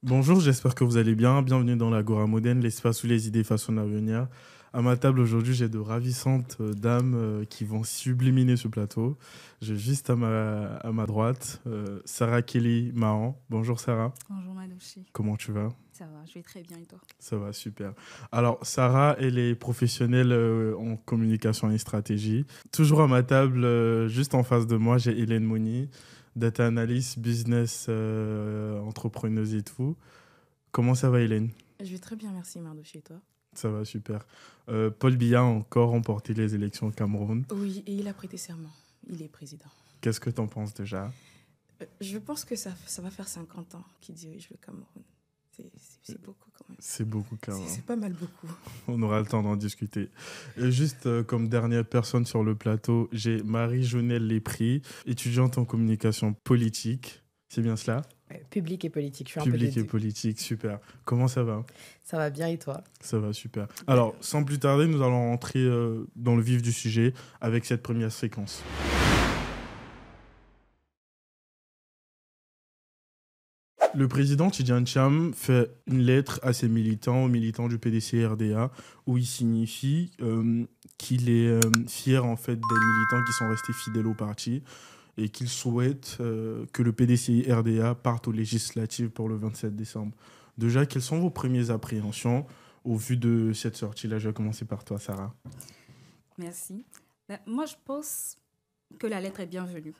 Bonjour, j'espère que vous allez bien. Bienvenue dans l'Agora Moderne, l'espace où les idées façonnent l'avenir. À ma table aujourd'hui, j'ai de ravissantes dames qui vont subliminer ce plateau. J'ai juste à ma droite Sarah Kelly Mahan. Bonjour Sarah, Bonjour Madouchi, comment tu vas? ça va, je vais très bien et toi? Ça va, super. Alors, Sarah, elle est professionnelle en communication et stratégie. Toujours à ma table, juste en face de moi, j'ai Hélène Moni, data analyst, business, entrepreneuse et tout. Comment ça va, Hélène? Je vais très bien, merci Madouchi et toi? Ça va, super. Paul Biya a encore remporté les élections au Cameroun. Oui, et il a prêté serment, il est président. Qu'est-ce que tu en penses déjà? Je pense que ça va faire 50 ans qu'il dirige le Cameroun. C'est beaucoup quand même. C'est beaucoup quand même. C'est pas mal beaucoup. On aura le temps d'en discuter. Et juste comme dernière personne sur le plateau, j'ai Marie-Jonelle Lépris, étudiante en communication politique. C'est bien cela? Ouais, public et politique, je suis un peu des Public et deux. politique, super. Comment ça va? Ça va bien et toi? Ça va, super. Alors, sans plus tarder, nous allons rentrer dans le vif du sujet avec cette première séquence. Le président Tidjane Cham fait une lettre à ses militants, aux militants du PDC-RDA, où il signifie qu'il est fier en fait des militants qui sont restés fidèles au parti et qu'il souhaite que le PDC-RDA parte aux législatives pour le 27 décembre. Déjà, quelles sont vos premières appréhensions au vu de cette sortie-là? Je vais commencer par toi, Sarah. Merci. Moi, je pense que la lettre est bienvenue.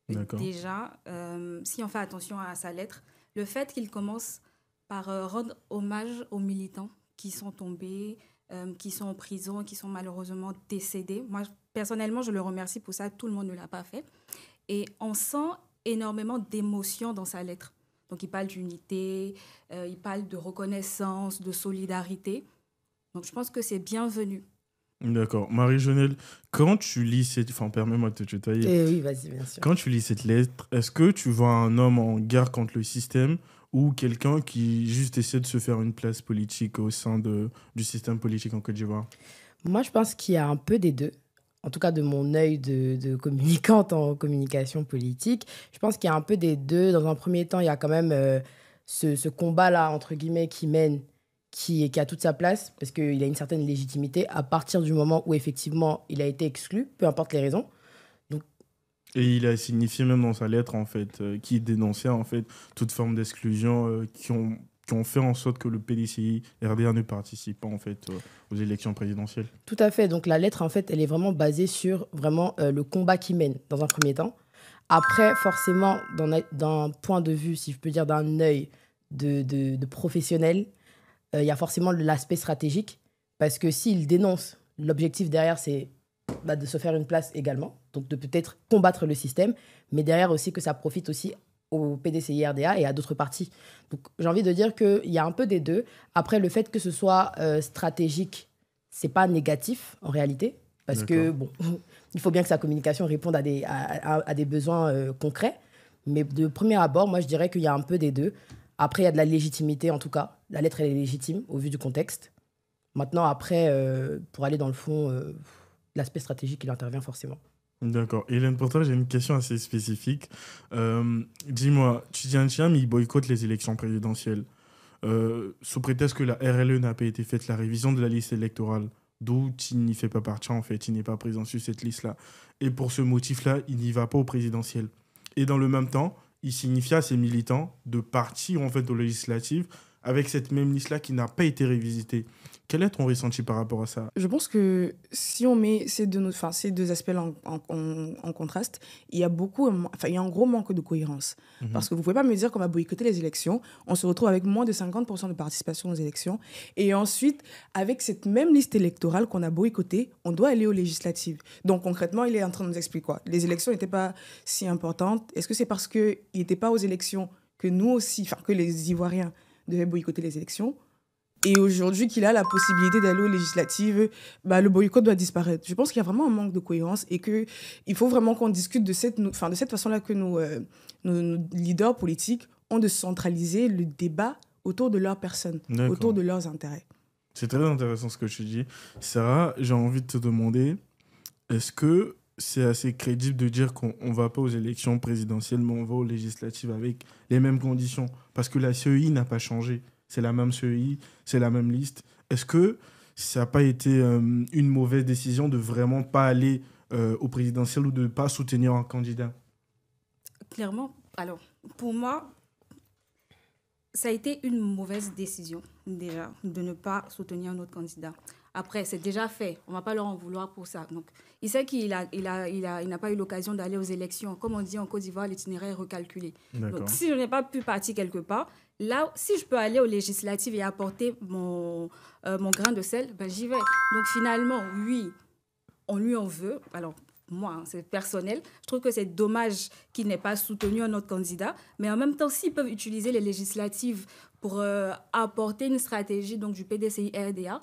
D'accord. Déjà, si on fait attention à sa lettre, le fait qu'il commence par rendre hommage aux militants qui sont tombés, qui sont en prison, qui sont malheureusement décédés. Moi, personnellement, je le remercie pour ça. Tout le monde ne l'a pas fait. Et on sent énormément d'émotions dans sa lettre. Donc, il parle d'unité, il parle de reconnaissance, de solidarité. Donc, je pense que c'est bienvenu. D'accord. Marie-Jonelle, quand tu lis cette... Enfin, permets-moi de te tutoyer. Oui, vas-y, bien sûr. Quand tu lis cette lettre, est-ce que tu vois un homme en guerre contre le système ou quelqu'un qui juste essaie de se faire une place politique au sein du système politique en Côte d'Ivoire? Moi, je pense qu'il y a un peu des deux. En tout cas, de mon œil de communicante en communication politique, je pense qu'il y a un peu des deux. Dans un premier temps, il y a quand même ce combat-là, entre guillemets, qui mène, qui a toute sa place, parce qu'il a une certaine légitimité à partir du moment où, effectivement, il a été exclu, peu importe les raisons. Donc, Et il a signifié même dans sa lettre, en fait, qu'il dénonçait, en fait, toute forme d'exclusion qui ont fait en sorte que le PDCI RDA ne participe pas, en fait, aux élections présidentielles. tout à fait. Donc, la lettre, en fait, elle est vraiment basée sur vraiment le combat qu'il mène, dans un premier temps. Après, forcément, d'un point de vue, si je peux dire, d'un œil de professionnel, il y a forcément l'aspect stratégique. Parce que s'il dénonce, l'objectif derrière, c'est de se faire une place également. Donc, de peut-être combattre le système. Mais derrière aussi, que ça profite aussi au PDCI-RDA et à d'autres partis. Donc, j'ai envie de dire qu'il y a un peu des deux. Après, le fait que ce soit stratégique, c'est pas négatif en réalité. Parce que, bon, il faut bien que sa communication réponde à des besoins concrets. Mais de premier abord, moi, je dirais qu'il y a un peu des deux. Après, il y a de la légitimité, en tout cas. La lettre, elle est légitime au vu du contexte. Maintenant, après, pour aller dans le fond, l'aspect stratégique, il intervient forcément. D'accord. Hélène, pour toi, j'ai une question assez spécifique. Dis-moi, Tidjane Cham, il boycotte les élections présidentielles. Sous prétexte que la RLE n'a pas été faite, la révision de la liste électorale, d'où il n'y fait pas partie en fait, il n'est pas présent sur cette liste-là. Et pour ce motif-là, il n'y va pas au présidentiel. Et dans le même temps, il signifie à ses militants de partir en fait aux législatives avec cette même liste-là qui n'a pas été révisitée. Quel est ton ressenti par rapport à ça? Je pense que si on met ces deux aspects-là en contraste, il y a il y a un gros manque de cohérence. Parce que vous ne pouvez pas me dire qu'on va boycotter les élections, on se retrouve avec moins de 50% de participation aux élections, et ensuite, avec cette même liste électorale qu'on a boycottée, on doit aller aux législatives. Donc concrètement, il est en train de nous expliquer quoi? Les élections n'étaient pas si importantes. Est-ce que c'est parce qu'il n'était pas aux élections que nous aussi, enfin que les Ivoiriens devaient boycotter les élections? Et aujourd'hui qu'il a la possibilité d'aller aux législatives, le boycott doit disparaître. Je pense qu'il y a vraiment un manque de cohérence et qu'il faut vraiment qu'on discute de cette façon-là que nos leaders politiques ont de centraliser le débat autour de leurs personnes, D'accord. autour de leurs intérêts. C'est très intéressant ce que tu dis. Sarah, j'ai envie de te demander, est-ce que c'est assez crédible de dire qu'on ne va pas aux élections présidentielles, mais on va aux législatives avec les mêmes conditions. Parce que la CEI n'a pas changé. C'est la même CEI, c'est la même liste. Est-ce que ça n'a pas été une mauvaise décision de vraiment pas aller au présidentiel ou de ne pas soutenir un candidat? Clairement, alors, pour moi, ça a été une mauvaise décision, déjà, de ne pas soutenir un autre candidat. Après, c'est déjà fait. On ne va pas leur en vouloir pour ça. Donc, il sait qu'il n'a pas eu l'occasion d'aller aux élections. Comme on dit en Côte d'Ivoire, l'itinéraire est recalculé. Donc, si je n'ai pas pu partir quelque part, là, si je peux aller aux législatives et apporter mon grain de sel, ben, j'y vais. Donc, finalement, oui, on lui en veut. Alors, moi, c'est personnel. Je trouve que c'est dommage qu'il n'ait pas soutenu un autre candidat. Mais en même temps, s'ils peuvent utiliser les législatives pour apporter une stratégie donc, du PDCI-RDA,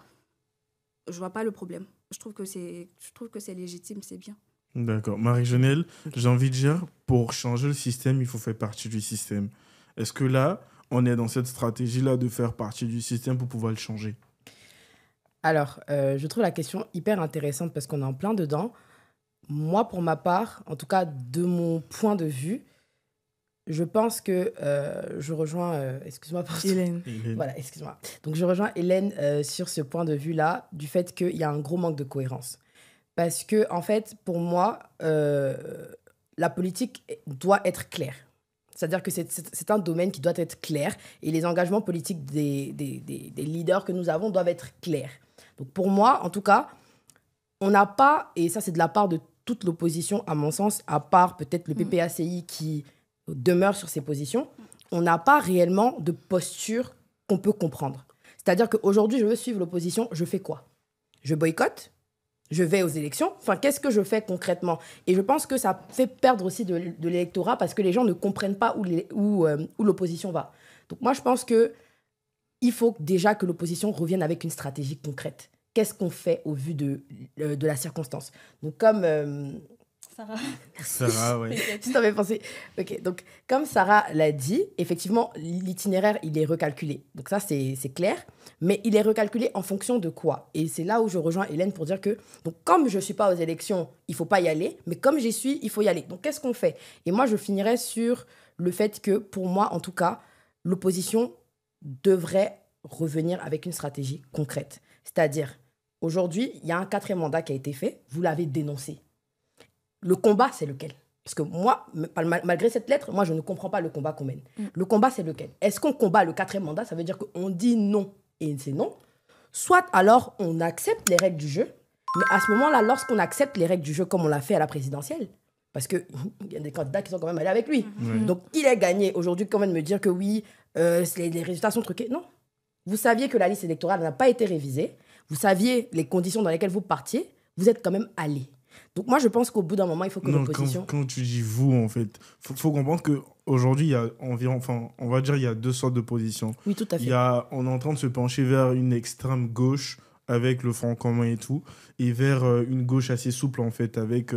je ne vois pas le problème. Je trouve que c'est légitime, c'est bien. D'accord. Marie-Genelle, j'ai envie de dire, pour changer le système, il faut faire partie du système. Est-ce que là, on est dans cette stratégie-là de faire partie du système pour pouvoir le changer? Alors, je trouve la question hyper intéressante parce qu'on est en plein dedans. Moi, pour ma part, en tout cas de mon point de vue, je pense que je rejoins... excuse-moi pour Hélène. Voilà, excuse-moi. Donc, je rejoins Hélène sur ce point de vue-là, du fait qu'il y a un gros manque de cohérence. Parce que, en fait, pour moi, la politique doit être claire. C'est-à-dire que c'est un domaine qui doit être clair et les engagements politiques des leaders que nous avons doivent être clairs. Donc, pour moi, en tout cas, on n'a pas, et ça, c'est de la part de toute l'opposition, à mon sens, à part peut-être le PPACI qui demeure sur ses positions, on n'a pas réellement de posture qu'on peut comprendre. C'est-à-dire qu'aujourd'hui, je veux suivre l'opposition, je fais quoi? Je boycotte? Je vais aux élections? Enfin, qu'est-ce que je fais concrètement? Et je pense que ça fait perdre aussi de l'électorat parce que les gens ne comprennent pas où l'opposition va. Donc moi, je pense qu'il faut déjà que l'opposition revienne avec une stratégie concrète. Qu'est-ce qu'on fait au vu de la circonstance? Donc, comme... Sarah, oui. Tu t'avais pensé. Ok, donc, comme Sarah l'a dit, effectivement, l'itinéraire, il est recalculé. Donc, ça, c'est clair. Mais il est recalculé en fonction de quoi? Et c'est là où je rejoins Hélène pour dire que, donc, comme je ne suis pas aux élections, il ne faut pas y aller. Mais comme j'y suis, il faut y aller. Donc, qu'est-ce qu'on fait? Et moi, je finirais sur le fait que, pour moi, en tout cas, l'opposition devrait revenir avec une stratégie concrète. C'est-à-dire, aujourd'hui, il y a un 4e mandat qui a été fait. Vous l'avez dénoncé. Le combat, c'est lequel? Parce que moi, malgré cette lettre, moi, je ne comprends pas le combat qu'on mène. Le combat, c'est lequel? Est-ce qu'on combat le 4e mandat? Ça veut dire qu'on dit non et c'est non. Soit alors, on accepte les règles du jeu. Mais à ce moment-là, lorsqu'on accepte les règles du jeu comme on l'a fait à la présidentielle, parce qu'il y a des candidats qui sont quand même allés avec lui. Donc, il est gagné. Aujourd'hui, quand même, me dire que oui, les résultats sont truqués. Non. Vous saviez que la liste électorale n'a pas été révisée. Vous saviez les conditions dans lesquelles vous partiez. Vous êtes quand même allé. Donc moi, je pense qu'au bout d'un moment, il faut que l'opposition... Quand tu dis vous, en fait, faut comprendre qu'aujourd'hui, il y a environ, on va dire, il y a 2 sortes d'opposition. Oui, tout à fait. On est en train de se pencher vers une extrême gauche avec le Front commun et tout, et vers une gauche assez souple, en fait, avec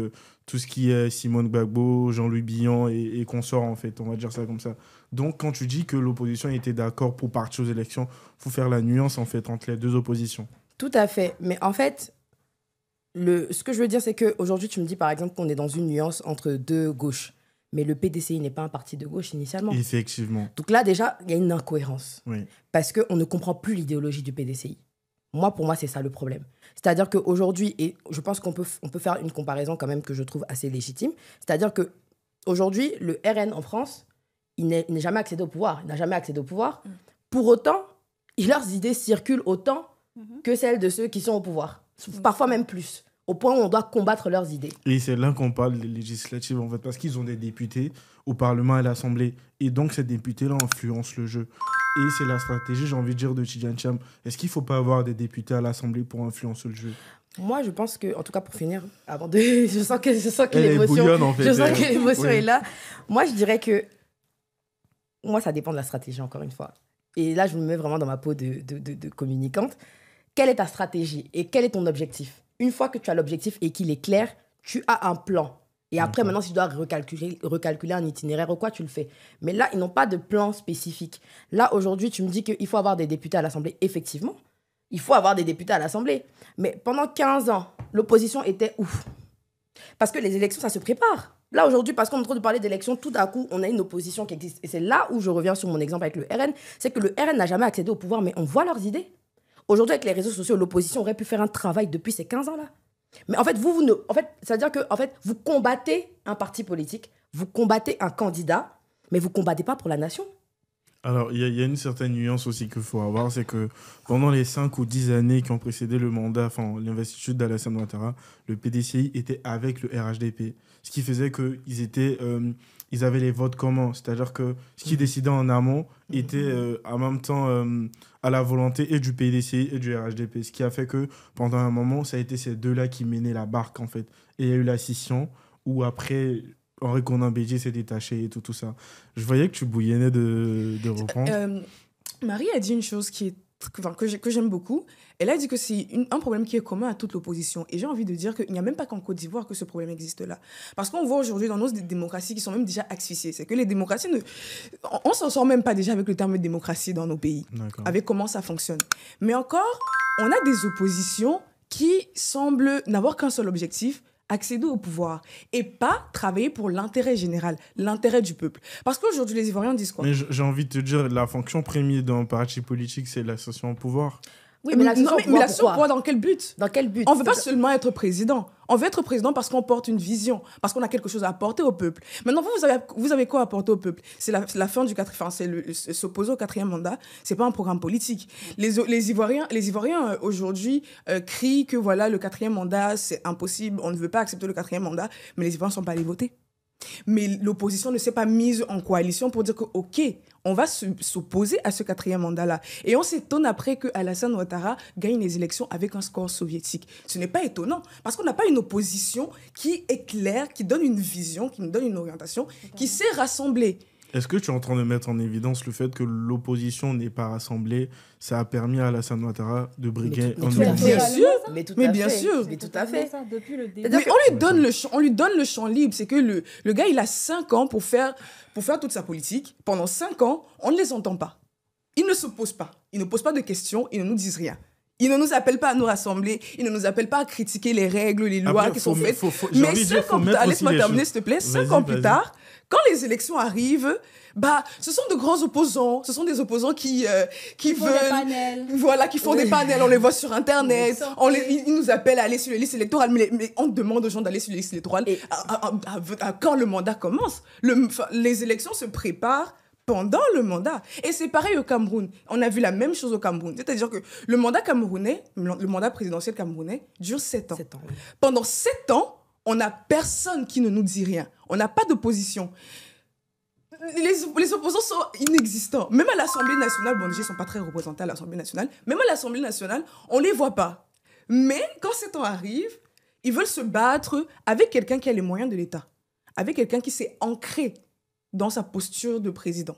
tout ce qui est Simone Gbagbo, Jean-Louis Billon et consorts, en fait, on va dire ça comme ça. Donc, quand tu dis que l'opposition était d'accord pour partir aux élections, il faut faire la nuance, en fait, entre les deux oppositions. Tout à fait. Mais en fait... ce que je veux dire, c'est qu'aujourd'hui, tu me dis, par exemple, qu'on est dans une nuance entre deux gauches. Mais le PDCI n'est pas un parti de gauche initialement. Effectivement. Donc là, déjà, il y a une incohérence. Oui. Parce qu'on ne comprend plus l'idéologie du PDCI. Pour moi, c'est ça le problème. C'est-à-dire qu'aujourd'hui, et je pense qu'on peut faire une comparaison quand même que je trouve assez légitime, c'est-à-dire qu'aujourd'hui, le RN en France, il n'est jamais accédé au pouvoir. Il n'a jamais accédé au pouvoir. Pour autant, leurs idées circulent autant que celles de ceux qui sont au pouvoir. Parfois même plus. Au point où on doit combattre leurs idées. Et c'est là qu'on parle des législatives, en fait, parce qu'ils ont des députés au Parlement et à l'Assemblée. Et donc, ces députés-là influencent le jeu. Et c'est la stratégie, j'ai envie de dire, de Tidjane Thiam. Est-ce qu'il ne faut pas avoir des députés à l'Assemblée pour influencer le jeu? Moi, je pense que, en tout cas, pour finir, avant de... je sens que l'émotion, bouillonne, en fait, je sens que l'émotion oui. est là. Moi, je dirais que... Moi, ça dépend de la stratégie, encore une fois. Et là, je me mets vraiment dans ma peau de communicante. Quelle est ta stratégie et quel est ton objectif? Une fois que tu as l'objectif et qu'il est clair, tu as un plan. Et après, maintenant, si tu dois recalculer un itinéraire ou quoi, tu le fais. Mais là, ils n'ont pas de plan spécifique. Là, aujourd'hui, tu me dis qu'il faut avoir des députés à l'Assemblée. Effectivement, il faut avoir des députés à l'Assemblée. Mais pendant 15 ans, l'opposition était ouf. Parce que les élections, ça se prépare. Là, aujourd'hui, parce qu'on est en train de parler d'élections, tout à coup, on a une opposition qui existe. Et c'est là où je reviens sur mon exemple avec le RN. C'est que le RN n'a jamais accédé au pouvoir, mais on voit leurs idées. Aujourd'hui, avec les réseaux sociaux, l'opposition aurait pu faire un travail depuis ces 15 ans-là. Mais en fait, c'est-à-dire que vous combattez un parti politique, vous combattez un candidat, mais vous ne combattez pas pour la nation. Alors, il y a une certaine nuance aussi qu'il faut avoir, c'est que pendant les 5 ou 10 années qui ont précédé le mandat, enfin l'investiture d'Alassane Ouattara, le PDCI était avec le RHDP. Ce qui faisait ils avaient les votes communs. C'est-à-dire que ce qui décidait en amont était en même temps à la volonté et du PDCI et du RHDP. Ce qui a fait que pendant un moment, ça a été ces deux-là qui menaient la barque, en fait. Et il y a eu la scission où après... Henri Konan Bédier s'est détaché et tout ça. Je voyais que tu bouillonnais de reprendre. Marie a dit une chose que j'aime beaucoup. Elle a dit que c'est un problème qui est commun à toute l'opposition. Et j'ai envie de dire qu'il n'y a même pas qu'en Côte d'Ivoire que ce problème existe là. Parce qu'on voit aujourd'hui dans nos démocraties qui sont même déjà asphyxiées. C'est que les démocraties, on s'en sort même pas déjà avec le terme démocratie dans nos pays. D'accord. Avec comment ça fonctionne. Mais encore, on a des oppositions qui semblent n'avoir qu'un seul objectif, accéder au pouvoir et pas travailler pour l'intérêt général, l'intérêt du peuple. Parce qu'aujourd'hui, les Ivoiriens disent quoi? Mais j'ai envie de te dire, la fonction première d'un parti politique, c'est l'accession au pouvoir. Oui, mais l'accession au pouvoir, dans quel but? Dans quel but? On ne veut pas seulement être président. On veut être président parce qu'on porte une vision, parce qu'on a quelque chose à apporter au peuple. Maintenant, vous avez quoi à apporter au peuple? C'est la fin du quatrième... Enfin, c'est s'opposer au quatrième mandat. C'est pas un programme politique. Les Ivoiriens aujourd'hui crient que voilà, le quatrième mandat, c'est impossible. On ne veut pas accepter le quatrième mandat. Mais les Ivoiriens ne sont pas allés voter. Mais l'opposition ne s'est pas mise en coalition pour dire que, OK, on va s'opposer à ce quatrième mandat-là. Et on s'étonne après que Alassane Ouattara gagne les élections avec un score soviétique. Ce n'est pas étonnant, parce qu'on n'a pas une opposition qui est claire, qui donne une vision, qui nous donne une orientation, qui sait rassembler. Est-ce que tu es en train de mettre en évidence le fait que l'opposition n'est pas rassemblée? Ça a permis à Alassane Ouattara de briguer un bien sûr. Mais bien sûr. Mais tout à fait. Depuis le début. Mais on lui donne le champ libre. C'est que le gars, il a 5 ans pour faire toute sa politique. Pendant 5 ans, on ne les entend pas. Ils ne se posent pas. Ils ne posent pas de questions. Ils ne nous disent rien. Ils ne nous appellent pas à nous rassembler. Ils ne nous appellent pas à critiquer les règles, les lois qui sont faites. Mais 5 ans plus tard, laisse-moi terminer, s'il te plaît. 5 ans plus tard, quand les élections arrivent, ce sont de grands opposants. Ce sont des opposants qui veulent... des panels. Voilà, qui font des panels. On les voit sur Internet. Ils nous appellent à aller sur les listes électorales. Mais on demande aux gens d'aller sur les listes électorales. Quand le mandat commence, les élections se préparent pendant le mandat. Et c'est pareil au Cameroun. On a vu la même chose au Cameroun. C'est-à-dire que le mandat camerounais, le mandat présidentiel camerounais, dure 7 ans. 7 ans. Pendant 7 ans, on n'a personne qui ne nous dit rien. On n'a pas d'opposition. Les opposants sont inexistants. Même à l'Assemblée nationale, déjà, ils ne sont pas très représentés à l'Assemblée nationale. Même à l'Assemblée nationale, on ne les voit pas. Mais quand 7 ans arrivent, ils veulent se battre avec quelqu'un qui a les moyens de l'État. Avec quelqu'un qui s'est ancré dans sa posture de président.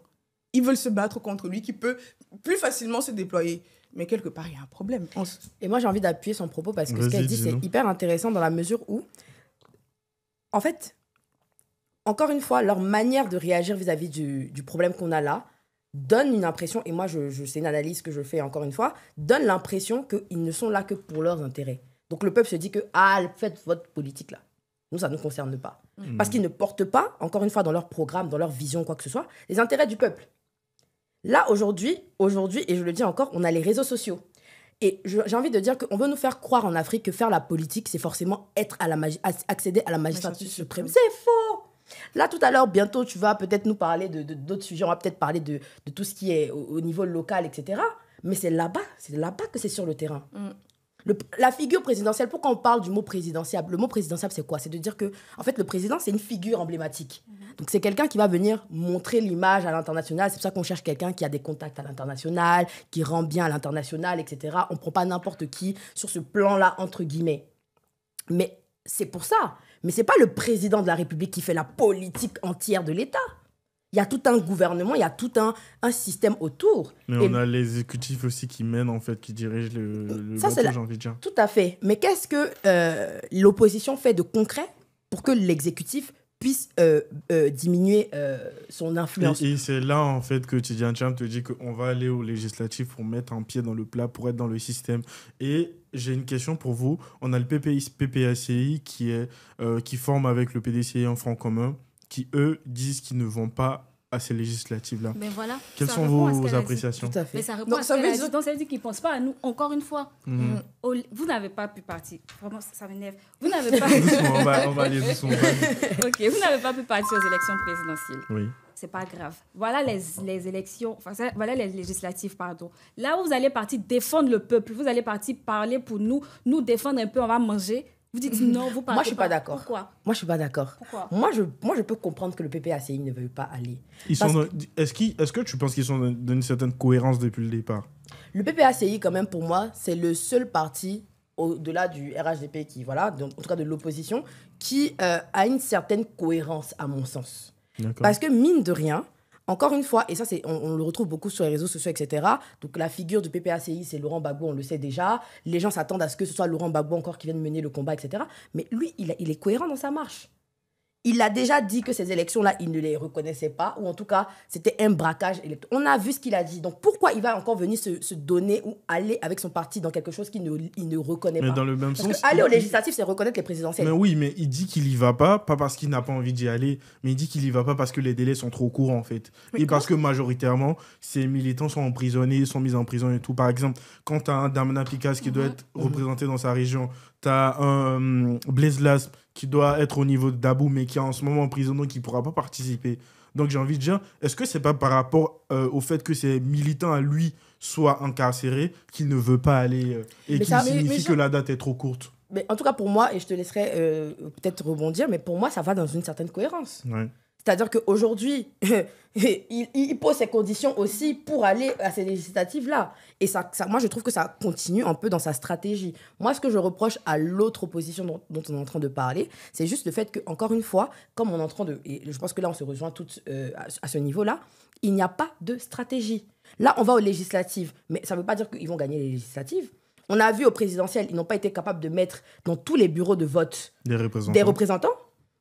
Ils veulent se battre contre lui qui peut plus facilement se déployer. Mais quelque part, il y a un problème. Et moi, j'ai envie d'appuyer son propos parce que ce qu'elle dit, c'est hyper intéressant dans la mesure où, en fait, encore une fois, leur manière de réagir vis-à-vis du problème qu'on a là donne une impression, et moi, c'est une analyse que je fais encore une fois, donne l'impression qu'ils ne sont là que pour leurs intérêts. Donc le peuple se dit que, faites votre politique là. Nous, ça ne nous concerne pas. Parce qu'ils ne portent pas, encore une fois, dans leur programme, dans leur vision, quoi que ce soit, les intérêts du peuple. Là, aujourd'hui, et je le dis encore, on a les réseaux sociaux. Et j'ai envie de dire qu'on veut nous faire croire en Afrique que faire la politique, c'est forcément accéder à la magistrature suprême. C'est faux! Là, tout à l'heure, bientôt, tu vas peut-être nous parler d'autres sujets. On va peut-être parler de tout ce qui est au niveau local, etc. Mais c'est là-bas que c'est sur le terrain. La figure présidentielle, pourquoi on parle du mot présidentiable? Le mot présidentiable, c'est quoi? C'est de dire que, en fait, le président, c'est une figure emblématique. Donc, c'est quelqu'un qui va venir montrer l'image à l'international. C'est pour ça qu'on cherche quelqu'un qui a des contacts à l'international, qui rend bien à l'international, etc. On ne prend pas n'importe qui sur ce plan-là, entre guillemets. Mais c'est pour ça. Mais ce n'est pas le président de la République qui fait la politique entière de l'État. Il y a tout un gouvernement, il y a tout un système autour. Mais on a les exécutifs aussi qui mènent, en fait, qui dirigent le bateau, j'ai envie de dire. Tout à fait. Mais qu'est-ce que l'opposition fait de concret pour que l'exécutif puisse diminuer son influence. Et c'est là, en fait, que Tidiane Thiam te dit qu'on va aller aux législatives pour mettre un pied dans le plat, pour être dans le système. Et j'ai une question pour vous. On a le PPACI qui forme avec le PDCI en Front commun, qui, eux, disent qu'ils ne vont pas à ces législatives-là. Mais voilà. Quelles ça sont répond à ce vos qu'elle a dit. appréciations? Tout à fait. Mais ça répond Donc, à ce ça qu'elle veut a dire- dit. Donc, ça veut dire qu'ils ne pensent pas à nous. Encore une fois, Mhm. vous n'avez pas pu partir. Vraiment, ça m'énerve. Vous n'avez pas... Doucement, on va aller doucement. Ok, vous n'avez pas pu partir aux élections présidentielles. Oui. C'est pas grave. Voilà les élections, voilà les législatives, pardon. Là où vous allez partir défendre le peuple, vous allez partir parler pour nous défendre un peu, on va manger. Vous dites non, vous partez Moi, je suis pas d'accord. Pourquoi? Moi, je suis pas d'accord. Pourquoi? Moi, je peux comprendre que le PPACI ne veuille pas aller. Est-ce que tu penses qu'ils sont d'une certaine cohérence depuis le départ? Le PPACI, quand même, pour moi, c'est le seul parti, au-delà du RHDP, qui, voilà, donc, en tout cas de l'opposition, qui a une certaine cohérence, à mon sens. D'accord. Parce que, mine de rien, encore une fois, et ça, on le retrouve beaucoup sur les réseaux sociaux, etc. Donc, la figure du PPACI, c'est Laurent Gbagbo, on le sait déjà. Les gens s'attendent à ce que ce soit Laurent Gbagbo encore qui vienne mener le combat, etc. Mais lui, il est cohérent dans sa marche. Il a déjà dit que ces élections-là, il ne les reconnaissait pas, ou en tout cas, c'était un braquage électoral. On a vu ce qu'il a dit. Donc, pourquoi il va encore venir se donner ou aller avec son parti dans quelque chose qu'il ne reconnaît Mais pas? dans le même Parce sens. que aller aux législatives, c'est reconnaître les présidentielles. Mais oui, mais il dit qu'il y va pas parce qu'il n'a pas envie d'y aller, mais il dit qu'il y va pas parce que les délais sont trop courts, en fait. Mais Et parce que majoritairement, ces militants sont emprisonnés, sont mis en prison et tout. Par exemple, quand tu as un Damna Picasse qui doit être représenté dans sa région, tu as un Blaise Las qui doit être au niveau de Dabou, mais qui est en ce moment en prison, donc qui ne pourra pas participer. Donc j'ai envie de dire, est-ce que c'est pas par rapport au fait que ces militants à lui soient incarcérés qu'il ne veut pas aller et Mais qu'il ça- signifie que la date est trop courte? Mais en tout cas, pour moi, et je te laisserai peut-être rebondir, mais pour moi, ça va dans une certaine cohérence. Ouais. C'est-à-dire qu'aujourd'hui, il pose ses conditions aussi pour aller à ces législatives-là. Et ça, moi, je trouve que ça continue un peu dans sa stratégie. Moi, ce que je reproche à l'autre opposition dont on est en train de parler, c'est juste le fait qu'encore une fois, comme on est en train de... Et je pense que là, on se rejoint toutes à ce niveau-là, il n'y a pas de stratégie. Là, on va aux législatives, mais ça ne veut pas dire qu'ils vont gagner les législatives. On a vu au présidentiel, ils n'ont pas été capables de mettre dans tous les bureaux de vote Des représentants. des représentants.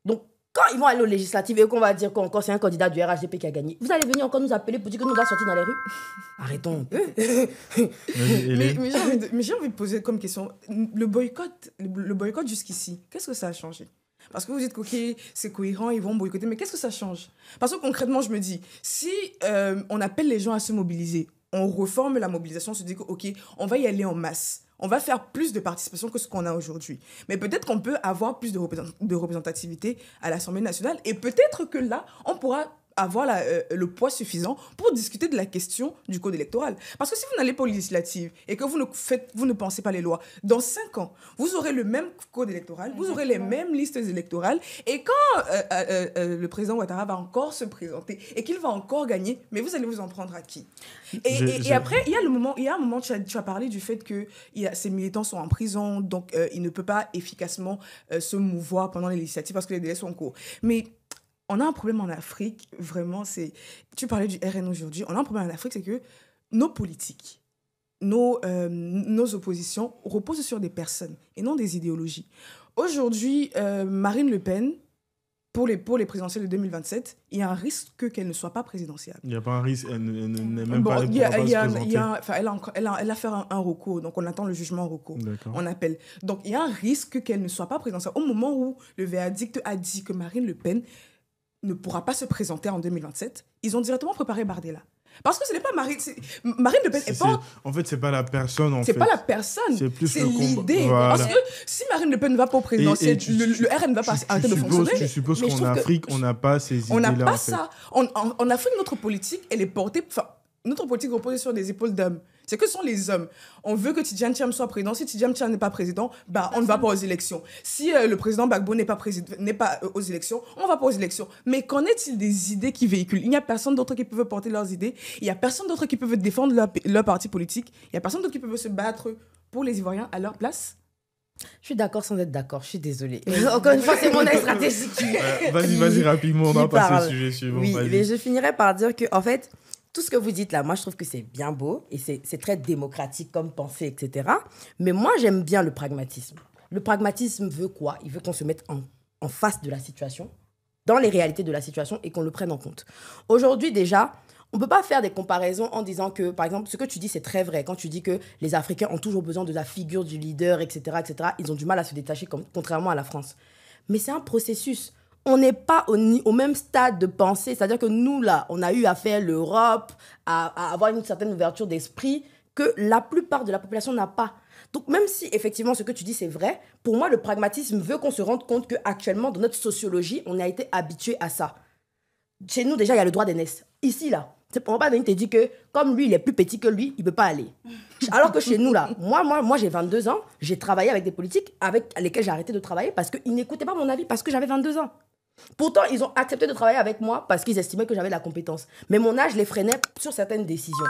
Donc, quand ils vont aller aux législatives et qu'on va dire qu'encore c'est un candidat du RHDP qui a gagné, vous allez venir encore nous appeler pour dire que nous allons sortir dans les rues? Arrêtons un peu. Mais j'ai envie de poser comme question, le boycott jusqu'ici, qu'est-ce que ça a changé? Parce que vous dites que ok, c'est cohérent, ils vont boycotter, mais qu'est-ce que ça change? Parce que concrètement, je me dis, si on appelle les gens à se mobiliser, on reforme la mobilisation, on se dit que ok, on va y aller en masse. On va faire plus de participation que ce qu'on a aujourd'hui. Mais peut-être qu'on peut avoir plus de représentativité à l'Assemblée nationale. Et peut-être que là, on pourra avoir le poids suffisant pour discuter de la question du code électoral. Parce que si vous n'allez pas aux législatives et que vous ne pensez pas les lois, dans 5 ans, vous aurez le même code électoral, vous aurez les mêmes listes électorales. Et quand le président Ouattara va encore se présenter et qu'il va encore gagner, mais vous allez vous en prendre à qui? Et après, il y a un moment, tu as parlé du fait que ces militants sont en prison, donc il ne peut pas efficacement se mouvoir pendant les législatives parce que les délais sont courts. Mais on a un problème en Afrique, vraiment, tu parlais du RN aujourd'hui, on a un problème en Afrique, c'est que nos politiques, nos oppositions reposent sur des personnes et non des idéologies. Aujourd'hui, Marine Le Pen, pour les présidentielles de 2027, il y a un risque qu'elle ne soit pas présidentielle. Il n'y a pas un risque, elle n'est même Bon, pas elle pourra pas se présenter. elle a fait un recours, donc on attend le jugement en recours. D'accord. On appelle. Donc il y a un risque qu'elle ne soit pas présidentielle. Au moment où le verdict a dit que Marine Le Pen ne pourra pas se présenter en 2027, ils ont directement préparé Bardella. Parce que ce n'est pas Marine Le Pen est pas... En fait, c'est pas la personne, en fait. C'est pas la personne, c'est plus c'est le combat. l'idée. Voilà. Parce que si Marine Le Pen ne va pas au présidentiel, le RN ne va pas arrêter de fonctionner. Tu supposes Mais je qu'en trouve que Afrique, on n'a pas ces idées-là. on n'a pas en fait. ça. En Afrique, notre politique, elle est portée... Enfin, notre politique repose sur des épaules d'hommes. C'est que ce sont les hommes. On veut que Tidjane Thiam soit président. Si Tidjane Thiam n'est pas président, on ne va pas aux élections. Si le président Gbagbo n'est pas aux élections, on ne va pas aux élections. Mais qu'en est-il des idées qui véhiculent? Il n'y a personne d'autre qui peut porter leurs idées. Il n'y a personne d'autre qui peut défendre leur parti politique. Il n'y a personne d'autre qui peut se battre pour les Ivoiriens à leur place. Je suis d'accord sans être d'accord, je suis désolée. Encore une fois, c'est mon stratégie qui... Vas-y, rapidement, on va passer au sujet suivant. Oui, vas-y. mais je finirai par dire que, en fait, tout ce que vous dites là, moi, je trouve que c'est bien beau et c'est très démocratique comme pensée, etc. Mais moi, j'aime bien le pragmatisme. Le pragmatisme veut quoi? Il veut qu'on se mette en face de la situation, dans les réalités de la situation et qu'on le prenne en compte. Aujourd'hui, déjà, on ne peut pas faire des comparaisons en disant que, par exemple, ce que tu dis, c'est très vrai. Quand tu dis que les Africains ont toujours besoin de la figure du leader, etc., etc., ils ont du mal à se détacher, contrairement à la France. Mais c'est un processus. On n'est pas au même stade de pensée. C'est-à-dire que nous, là, on a eu à faire l'Europe, à avoir une certaine ouverture d'esprit que la plupart de la population n'a pas. Donc, même si, effectivement, ce que tu dis, c'est vrai, pour moi, le pragmatisme veut qu'on se rende compte qu'actuellement, dans notre sociologie, on a été habitué à ça. Chez nous, déjà, il y a le droit d'aînesse. Ici, là, c'est pour pas venir te dire que comme lui, il est plus petit que lui, il ne peut pas aller. Alors que chez nous, là, moi j'ai 22 ans, j'ai travaillé avec des politiques avec lesquels j'ai arrêté de travailler parce qu'ils n'écoutaient pas mon avis, parce que j'avais 22 ans. Pourtant, ils ont accepté de travailler avec moi parce qu'ils estimaient que j'avais la compétence. Mais mon âge les freinait sur certaines décisions.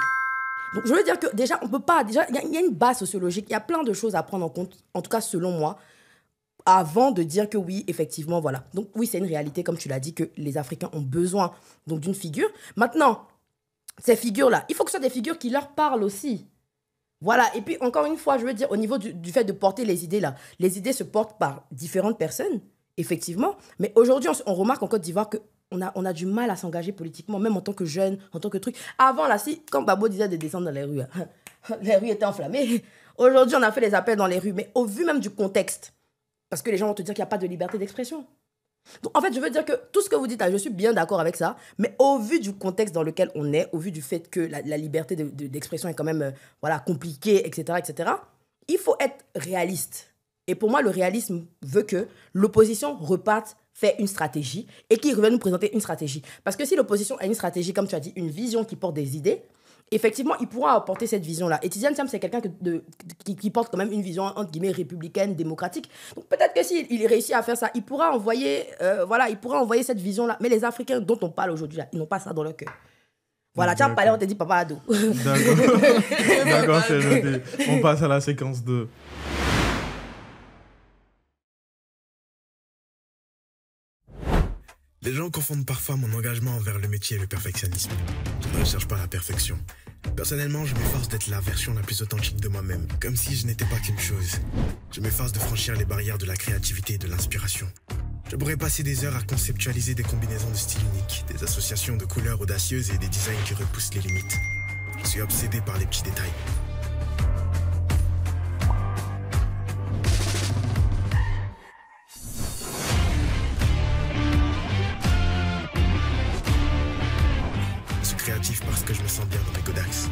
Donc, je veux dire que déjà, on peut pas... Déjà, il y a une base sociologique, il y a plein de choses à prendre en compte, en tout cas selon moi, avant de dire que oui, effectivement, voilà. Donc oui, c'est une réalité, comme tu l'as dit, que les Africains ont besoin donc, d'une figure. Maintenant, ces figures-là, il faut que ce soit des figures qui leur parlent aussi. Voilà, et puis encore une fois, je veux dire, au niveau du fait de porter les idées, là, les idées se portent par différentes personnes, effectivement. Mais aujourd'hui, on remarque en Côte d'Ivoire qu'on a du mal à s'engager politiquement, même en tant que jeune, en tant que truc. Avant, là, quand Babo disait de descendre dans les rues, les rues étaient enflammées. Aujourd'hui, on a fait les appels dans les rues, mais au vu même du contexte, parce que les gens vont te dire qu'il n'y a pas de liberté d'expression. Donc, en fait, je veux dire que tout ce que vous dites, là, je suis bien d'accord avec ça, mais au vu du contexte dans lequel on est, au vu du fait que la liberté d'expression est quand même voilà, compliquée, etc., etc., il faut être réaliste. Et pour moi, le réalisme veut que l'opposition reparte, fait une stratégie et qu'il revienne nous présenter une stratégie. Parce que si l'opposition a une stratégie, comme tu as dit, une vision qui porte des idées, effectivement, il pourra apporter cette vision-là. Et Tidiane Sam, c'est quelqu'un qui porte quand même une vision, entre guillemets, républicaine, démocratique. Donc peut-être que s'il réussit à faire ça, il pourra envoyer cette vision-là. Mais les Africains dont on parle aujourd'hui, ils n'ont pas ça dans leur cœur. Voilà, tu as parlé, on t'a dit papa ado. D'accord. D'accord, c'est noté. On passe à la séquence 2. Les gens confondent parfois mon engagement envers le métier et le perfectionnisme. Je ne recherche pas la perfection. Personnellement, je m'efforce d'être la version la plus authentique de moi-même, comme si je n'étais pas qu'une chose. Je m'efforce de franchir les barrières de la créativité et de l'inspiration. Je pourrais passer des heures à conceptualiser des combinaisons de styles uniques, des associations de couleurs audacieuses et des designs qui repoussent les limites. Je suis obsédé par les petits détails. Créatif parce que je me sens bien dans mes Godax.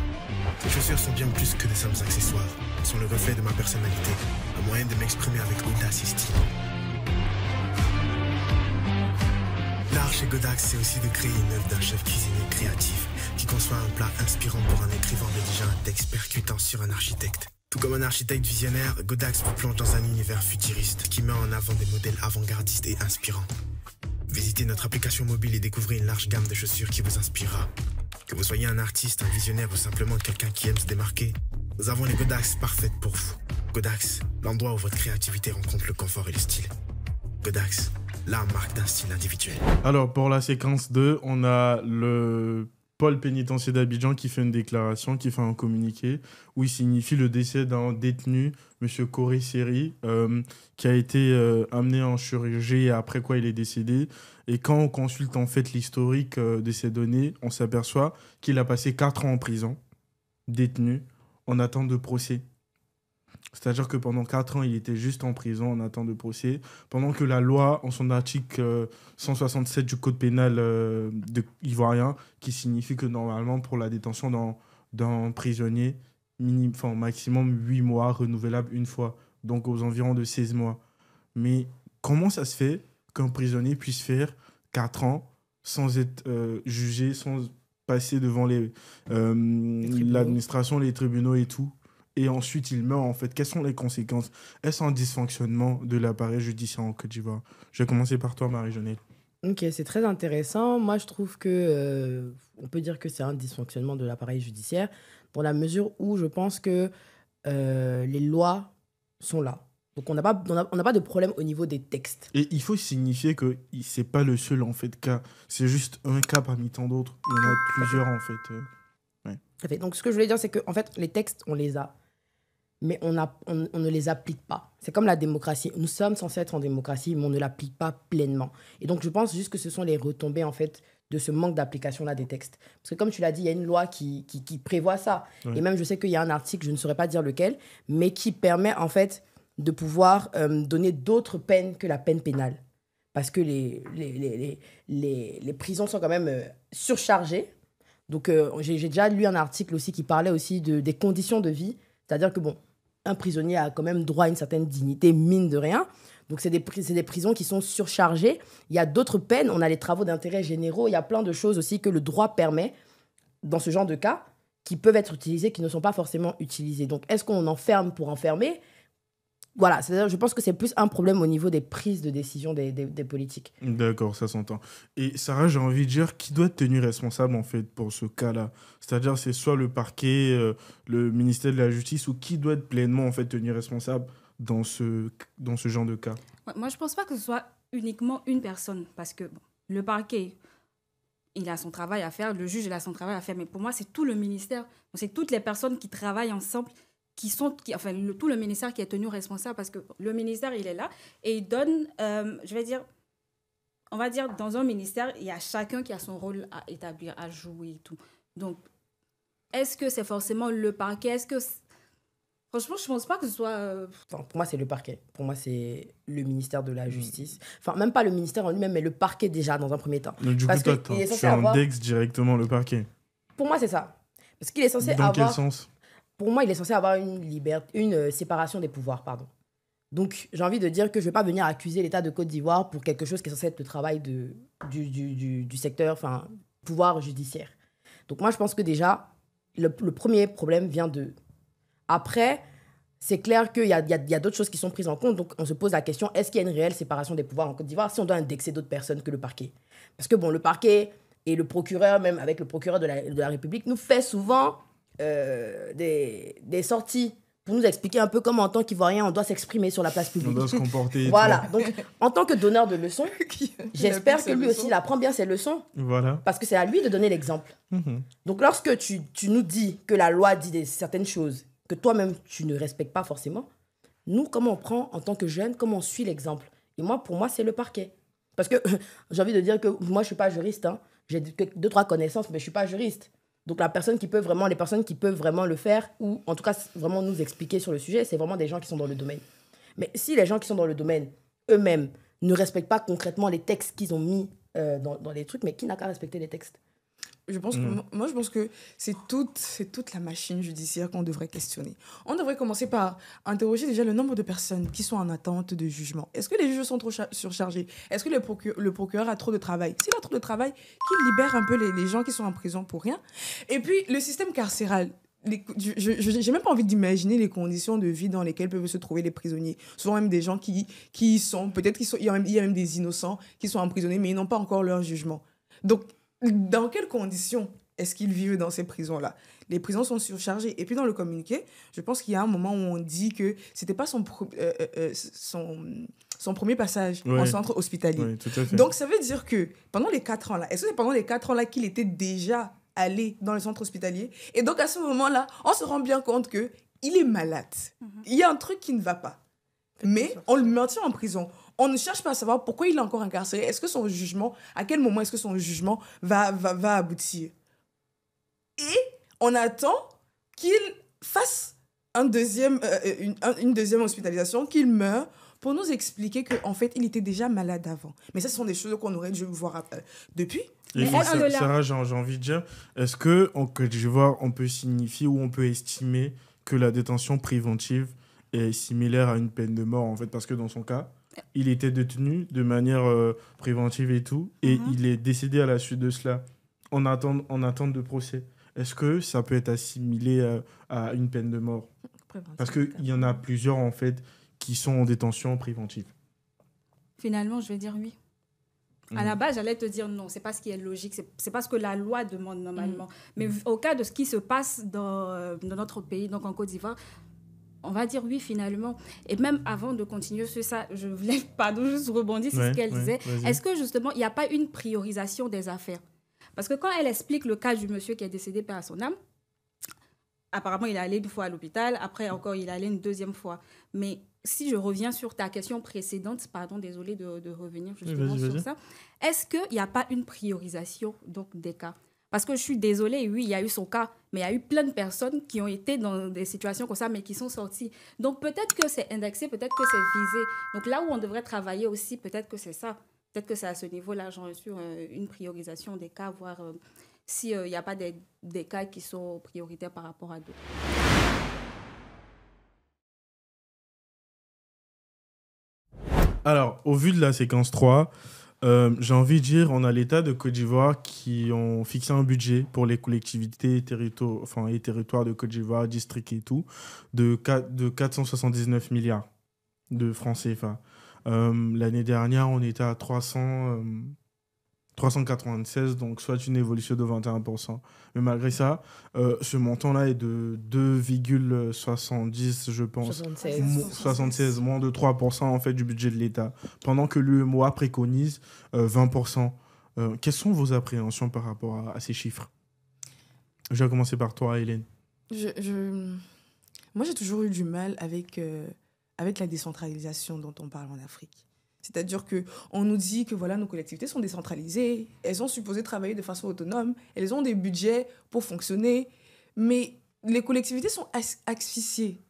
Ces chaussures sont bien plus que des simples accessoires. Elles sont le reflet de ma personnalité, un moyen de m'exprimer avec audace et style. L'art chez Godax, c'est aussi de créer une œuvre d'un chef cuisinier créatif qui conçoit un plat inspirant pour un écrivain rédigeant un texte percutant sur un architecte. Tout comme un architecte visionnaire, Godax vous plonge dans un univers futuriste qui met en avant des modèles avant-gardistes et inspirants. Visitez notre application mobile et découvrez une large gamme de chaussures qui vous inspirera. Que vous soyez un artiste, un visionnaire ou simplement quelqu'un qui aime se démarquer, nous avons les Godax parfaites pour vous. Godax, l'endroit où votre créativité rencontre le confort et le style. Godax, la marque d'un style individuel. Alors, pour la séquence 2, on a le pôle pénitentiaire d'Abidjan qui fait une déclaration, qui fait un communiqué où il signifie le décès d'un détenu, M. Coré Seri, qui a été amené en chirurgie et après quoi il est décédé. Et quand on consulte en fait l'historique de ces données, on s'aperçoit qu'il a passé 4 ans en prison, détenu, en attente de procès. C'est-à-dire que pendant 4 ans, il était juste en prison en attente de procès, pendant que la loi, en son article 167 du Code pénal ivoirien, qui signifie que normalement, pour la détention d'un prisonnier, maximum 8 mois, renouvelable une fois, donc aux environs de 16 mois. Mais comment ça se fait qu'un prisonnier puisse faire 4 ans sans être jugé, sans passer devant l'administration, les tribunaux et tout, et ensuite il meurt en fait? Quelles sont les conséquences? Est-ce un dysfonctionnement de l'appareil judiciaire en Côte d'Ivoire? Je vais commencer par toi, Marie-Jonelle. Ok, c'est très intéressant. Moi, je trouve que on peut dire que c'est un dysfonctionnement de l'appareil judiciaire dans la mesure où je pense que les lois sont là. Donc, on n'a pas de problème au niveau des textes. Et il faut signifier que ce n'est pas le seul en fait, cas. C'est juste un cas parmi tant d'autres. Il y en a plusieurs en fait. Ouais. Donc, ce que je voulais dire, c'est que en fait, les textes, on les a. mais on ne les applique pas. C'est comme la démocratie. Nous sommes censés être en démocratie, mais on ne l'applique pas pleinement. Et donc, je pense juste que ce sont les retombées, en fait, de ce manque d'application-là des textes. Parce que comme tu l'as dit, il y a une loi qui prévoit ça. Ouais. Et même, je sais qu'il y a un article, je ne saurais pas dire lequel, mais qui permet, en fait, de pouvoir donner d'autres peines que la peine pénale. Parce que les prisons sont quand même surchargées. Donc, j'ai déjà lu un article aussi qui parlait aussi des conditions de vie. C'est-à-dire que, bon, un prisonnier a quand même droit à une certaine dignité, mine de rien. Donc, c'est des prisons qui sont surchargées. Il y a d'autres peines. On a les travaux d'intérêt généraux. Il y a plein de choses aussi que le droit permet, dans ce genre de cas, qui peuvent être utilisées, qui ne sont pas forcément utilisées. Donc, est-ce qu'on enferme pour enfermer ? Voilà, c'est-à-dire, je pense que c'est plus un problème au niveau des prises de décision des politiques. D'accord, ça s'entend. Et Sarah, j'ai envie de dire, qui doit être tenu responsable, en fait, pour ce cas-là ? C'est-à-dire, c'est soit le parquet, le ministère de la Justice, ou qui doit être pleinement, en fait, tenu responsable dans ce genre de cas ? Moi, je ne pense pas que ce soit uniquement une personne, parce que bon, le parquet, il a son travail à faire, le juge, il a son travail à faire, mais pour moi, c'est tout le ministère, c'est toutes les personnes qui travaillent ensemble, tout le ministère qui est tenu responsable, parce que le ministère, il est là et il donne, on va dire, dans un ministère, il y a chacun qui a son rôle à établir, à jouer et tout. Donc, est-ce que c'est forcément le parquet ? Franchement, je ne pense pas que ce soit... Pour moi, c'est le parquet. Pour moi, c'est le ministère de la Justice. Enfin, même pas le ministère en lui-même, mais le parquet déjà, dans un premier temps. Donc, du coup, toi, tu indexes directement le parquet. Pour moi, c'est ça. Parce qu'il est censé avoir... Dans quel sens ? Pour moi, il est censé avoir une séparation des pouvoirs, pardon. Donc, j'ai envie de dire que je ne vais pas venir accuser l'État de Côte d'Ivoire pour quelque chose qui est censé être le travail du secteur, enfin, pouvoir judiciaire. Donc, moi, je pense que déjà, le premier problème vient de... Après, c'est clair qu'il y a d'autres choses qui sont prises en compte. Donc, on se pose la question, est-ce qu'il y a une réelle séparation des pouvoirs en Côte d'Ivoire si on doit indexer d'autres personnes que le parquet ? Parce que, bon, le parquet et le procureur, même avec le procureur de la République, nous fait souvent... des sorties pour nous expliquer un peu comment, en tant qu'Ivoirien, on doit s'exprimer sur la place publique. On doit se comporter. Voilà. Donc, en tant que donneur de leçons, j'espère que lui aussi, il apprend bien ses leçons. Voilà. Parce que c'est à lui de donner l'exemple. Mm-hmm. Donc, lorsque tu nous dis que la loi dit certaines choses que toi-même, tu ne respectes pas forcément, nous, comment on prend, en tant que jeunes, comment on suit l'exemple ? Et moi, pour moi, c'est le parquet. Parce que j'ai envie de dire que moi, je ne suis pas juriste. Hein. J'ai 2-3 connaissances, mais je ne suis pas juriste. Donc, les personnes qui peuvent vraiment le faire, ou en tout cas vraiment nous expliquer sur le sujet, c'est vraiment des gens qui sont dans le domaine. Mais si les gens qui sont dans le domaine, eux-mêmes, ne respectent pas concrètement les textes qu'ils ont mis dans les trucs, mais qui n'a qu'à respecter les textes ? Je pense que c'est toute la machine judiciaire qu'on devrait questionner. On devrait commencer par interroger déjà le nombre de personnes qui sont en attente de jugement. Est-ce que les juges sont trop surchargés ? Est-ce que le procureur a trop de travail ? S'il a trop de travail, qu'il libère un peu les gens qui sont en prison pour rien. Et puis, le système carcéral. Je n'ai même pas envie d'imaginer les conditions de vie dans lesquelles peuvent se trouver les prisonniers. Souvent même des gens qui sont... Peut-être il y a même des innocents qui sont emprisonnés, mais ils n'ont pas encore leur jugement. Donc, dans quelles conditions est-ce qu'ils vivent dans ces prisons-là ? Les prisons sont surchargées. Et puis dans le communiqué, je pense qu'il y a un moment où on dit que ce n'était pas son premier passage en centre hospitalier. Oui, tout à fait. Donc ça veut dire que pendant les 4 ans-là, est-ce que c'est pendant les 4 ans-là qu'il était déjà allé dans le centre hospitalier ? Et donc à ce moment-là, on se rend bien compte qu'il est malade. Il y a un truc qui ne va pas. Mais on le maintient en prison. On ne cherche pas à savoir pourquoi il est encore incarcéré. Est-ce que son jugement, à quel moment est-ce que son jugement va aboutir ? Et on attend qu'il fasse une deuxième hospitalisation, qu'il meure, pour nous expliquer qu'en fait, il était déjà malade avant. Mais ça, ce sont des choses qu'on aurait dû voir depuis. Et Sarah, j'ai envie de dire, est-ce qu'en Côte d'Ivoire, on peut signifier ou on peut estimer que la détention préventive est similaire à une peine de mort, en fait, parce que dans son cas, il était détenu de manière préventive et tout, et il est décédé à la suite de cela, en attente de procès. Est-ce que ça peut être assimilé à une peine de mort ? Parce qu'il y en a plusieurs, en fait, qui sont en détention préventive. Finalement, je vais dire oui. À la base, j'allais te dire non, c'est pas ce qui est logique, c'est pas ce que la loi demande normalement. Mais au cas de ce qui se passe dans notre pays, donc en Côte d'Ivoire, on va dire oui, finalement. Et même avant de continuer sur ça, je voulais, juste rebondir sur ce qu'elle disait. Vas-y. Est-ce que, justement, il n'y a pas une priorisation des affaires ? Parce que quand elle explique le cas du monsieur qui est décédé par son âme, apparemment, il est allé une fois à l'hôpital, après encore, il est allé une deuxième fois. Mais si je reviens sur ta question précédente, pardon, désolée de revenir justement sur ça, est-ce qu'il n'y a pas une priorisation donc, des cas? Parce que je suis désolée, oui, il y a eu son cas, mais il y a eu plein de personnes qui ont été dans des situations comme ça, mais qui sont sorties. Donc peut-être que c'est indexé, peut-être que c'est visé. Donc là où on devrait travailler aussi, peut-être que c'est ça. Peut-être que c'est à ce niveau-là, j'en suis sur une priorisation des cas, voir s'il n'y a pas des cas qui sont prioritaires par rapport à d'autres. Alors, au vu de la séquence 3, j'ai envie de dire, on a l'État de Côte d'Ivoire qui ont fixé un budget pour les collectivités et territoires de Côte d'Ivoire, districts et tout, de 479 milliards de francs CFA. L'année dernière, on était à 396, donc soit une évolution de 21%. Mais malgré ça, ce montant-là est de 2,70, je pense. 76, moins de 3% en fait, du budget de l'État. Pendant que l'UEMOA préconise 20%. Quelles sont vos appréhensions par rapport à ces chiffres? Je vais commencer par toi, Hélène. Moi, j'ai toujours eu du mal avec la décentralisation dont on parle en Afrique. C'est-à-dire qu'on nous dit que voilà, nos collectivités sont décentralisées, elles sont supposées travailler de façon autonome, elles ont des budgets pour fonctionner, mais les collectivités sont asphyxiées.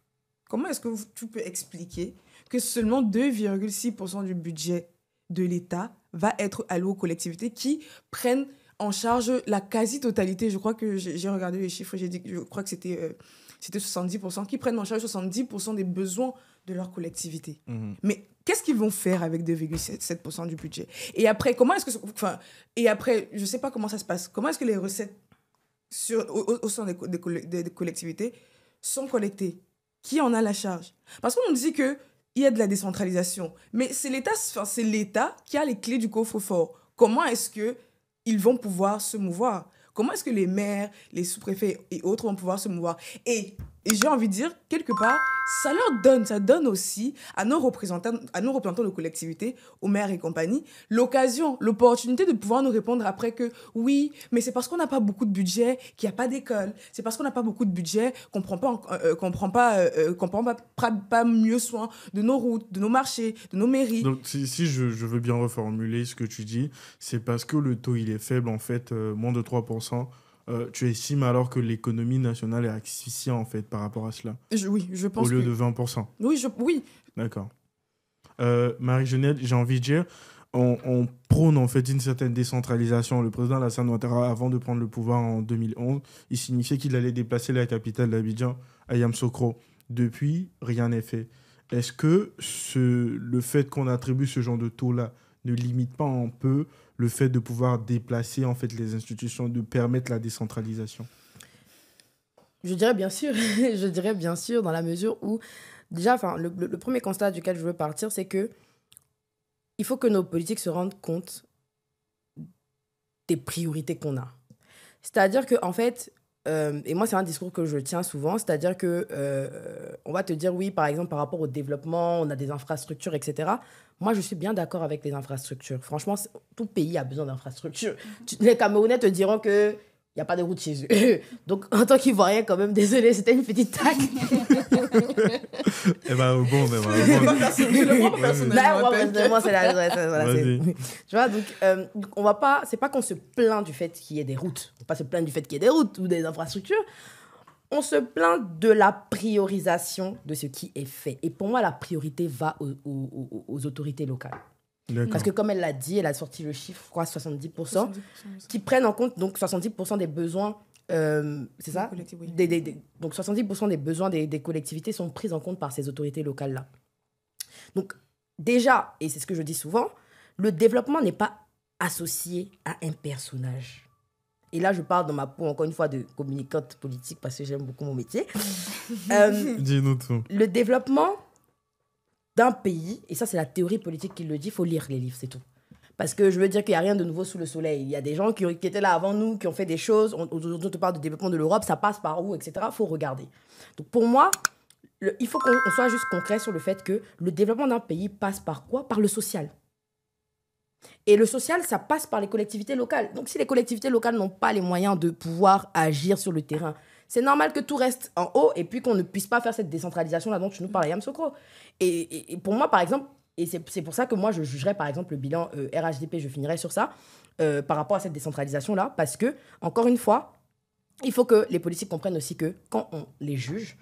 Comment est-ce que tu peux expliquer que seulement 2,6% du budget de l'État va être alloué aux collectivités qui prennent en charge la quasi-totalité? Je crois que j'ai regardé les chiffres, je crois que c'était 70%, qui prennent en charge 70% des besoins de leur collectivité. Mais qu'est-ce qu'ils vont faire avec 2,7% du budget? Et après, je ne sais pas comment ça se passe. Comment est-ce que les recettes au sein des collectivités sont collectées? Qui en a la charge? Parce qu'on nous dit qu'il y a de la décentralisation. Mais c'est l'État qui a les clés du coffre-fort. Comment est-ce qu'ils vont pouvoir se mouvoir? Comment est-ce que les maires, les sous-préfets et autres vont pouvoir se mouvoir? Et j'ai envie de dire, quelque part, ça donne aussi à nos représentants de collectivités, aux maires et compagnie, l'opportunité de pouvoir nous répondre après que oui, mais c'est parce qu'on n'a pas beaucoup de budget qu'il n'y a pas d'école. C'est parce qu'on n'a pas beaucoup de budget qu'on prend pas mieux soin de nos routes, de nos marchés, de nos mairies. Donc, si je veux bien reformuler ce que tu dis, c'est parce que le taux il est faible, en fait, moins de 3%. Tu estimes alors que l'économie nationale est asphyxiée en fait par rapport à cela? Oui, je pense. Au lieu de 20%. Oui. D'accord. Marie-Jeannette, j'ai envie de dire, on prône en fait une certaine décentralisation. Le président Alassane Ouattara, avant de prendre le pouvoir en 2011, il signifiait qu'il allait déplacer la capitale d'Abidjan à Yamoussoukro. Depuis, rien n'est fait. Est-ce que le fait qu'on attribue ce genre de taux-là ne limite pas un peu le fait de pouvoir déplacer en fait les institutions, de permettre la décentralisation? Je dirais bien sûr, dans la mesure où, déjà, le premier constat duquel je veux partir, c'est que il faut que nos politiques se rendent compte des priorités qu'on a. C'est-à-dire que, en fait, et moi, c'est un discours que je tiens souvent, c'est-à-dire que on va te dire, oui, par exemple, par rapport au développement, on a des infrastructures, etc. Moi, je suis bien d'accord avec les infrastructures. Franchement, tout pays a besoin d'infrastructures. Les Camerounais te diront qu'il n'y a pas de route chez eux. Donc, en tant qu'Ivoirien, quand même, désolé, c'était une petite tac. Eh ben, bon. Personnellement, c'est la... Tu vois, donc, on va pas... C'est pas qu'on se plaint du fait qu'il y ait des routes. On va pas se plaindre du fait qu'il y ait des routes ou des infrastructures. On se plaint de la priorisation de ce qui est fait. Et pour moi, la priorité va aux autorités locales. D'accord. Parce que comme elle l'a dit, elle a sorti le chiffre, je crois, 70%, qui prennent en compte donc 70% des besoins, c'est ça? Oui. Donc 70% des besoins des collectivités sont pris en compte par ces autorités locales-là. Donc déjà, et c'est ce que je dis souvent, le développement n'est pas associé à un personnage. Et là, je parle dans ma peau, encore une fois, de communicante politique parce que j'aime beaucoup mon métier. Dis-nous tout. Le développement d'un pays, et ça, c'est la théorie politique qui le dit, il faut lire les livres, c'est tout. Parce que je veux dire qu'il n'y a rien de nouveau sous le soleil. Il y a des gens qui étaient là avant nous, qui ont fait des choses. Aujourd'hui, on te parle de développement de l'Europe, ça passe par où, etc. Il faut regarder. Donc, pour moi, il faut qu'on soit juste concret sur le fait que le développement d'un pays passe par quoi? Par le social. Et le social, ça passe par les collectivités locales. Donc, si les collectivités locales n'ont pas les moyens de pouvoir agir sur le terrain, c'est normal que tout reste en haut et puis qu'on ne puisse pas faire cette décentralisation-là dont tu nous parles, Yam Sokro. Et pour moi, par exemple, et c'est pour ça que moi, je jugerais, par exemple, le bilan RHDP, je finirais sur ça, par rapport à cette décentralisation-là, parce que, encore une fois, il faut que les politiques comprennent aussi que quand on les juge,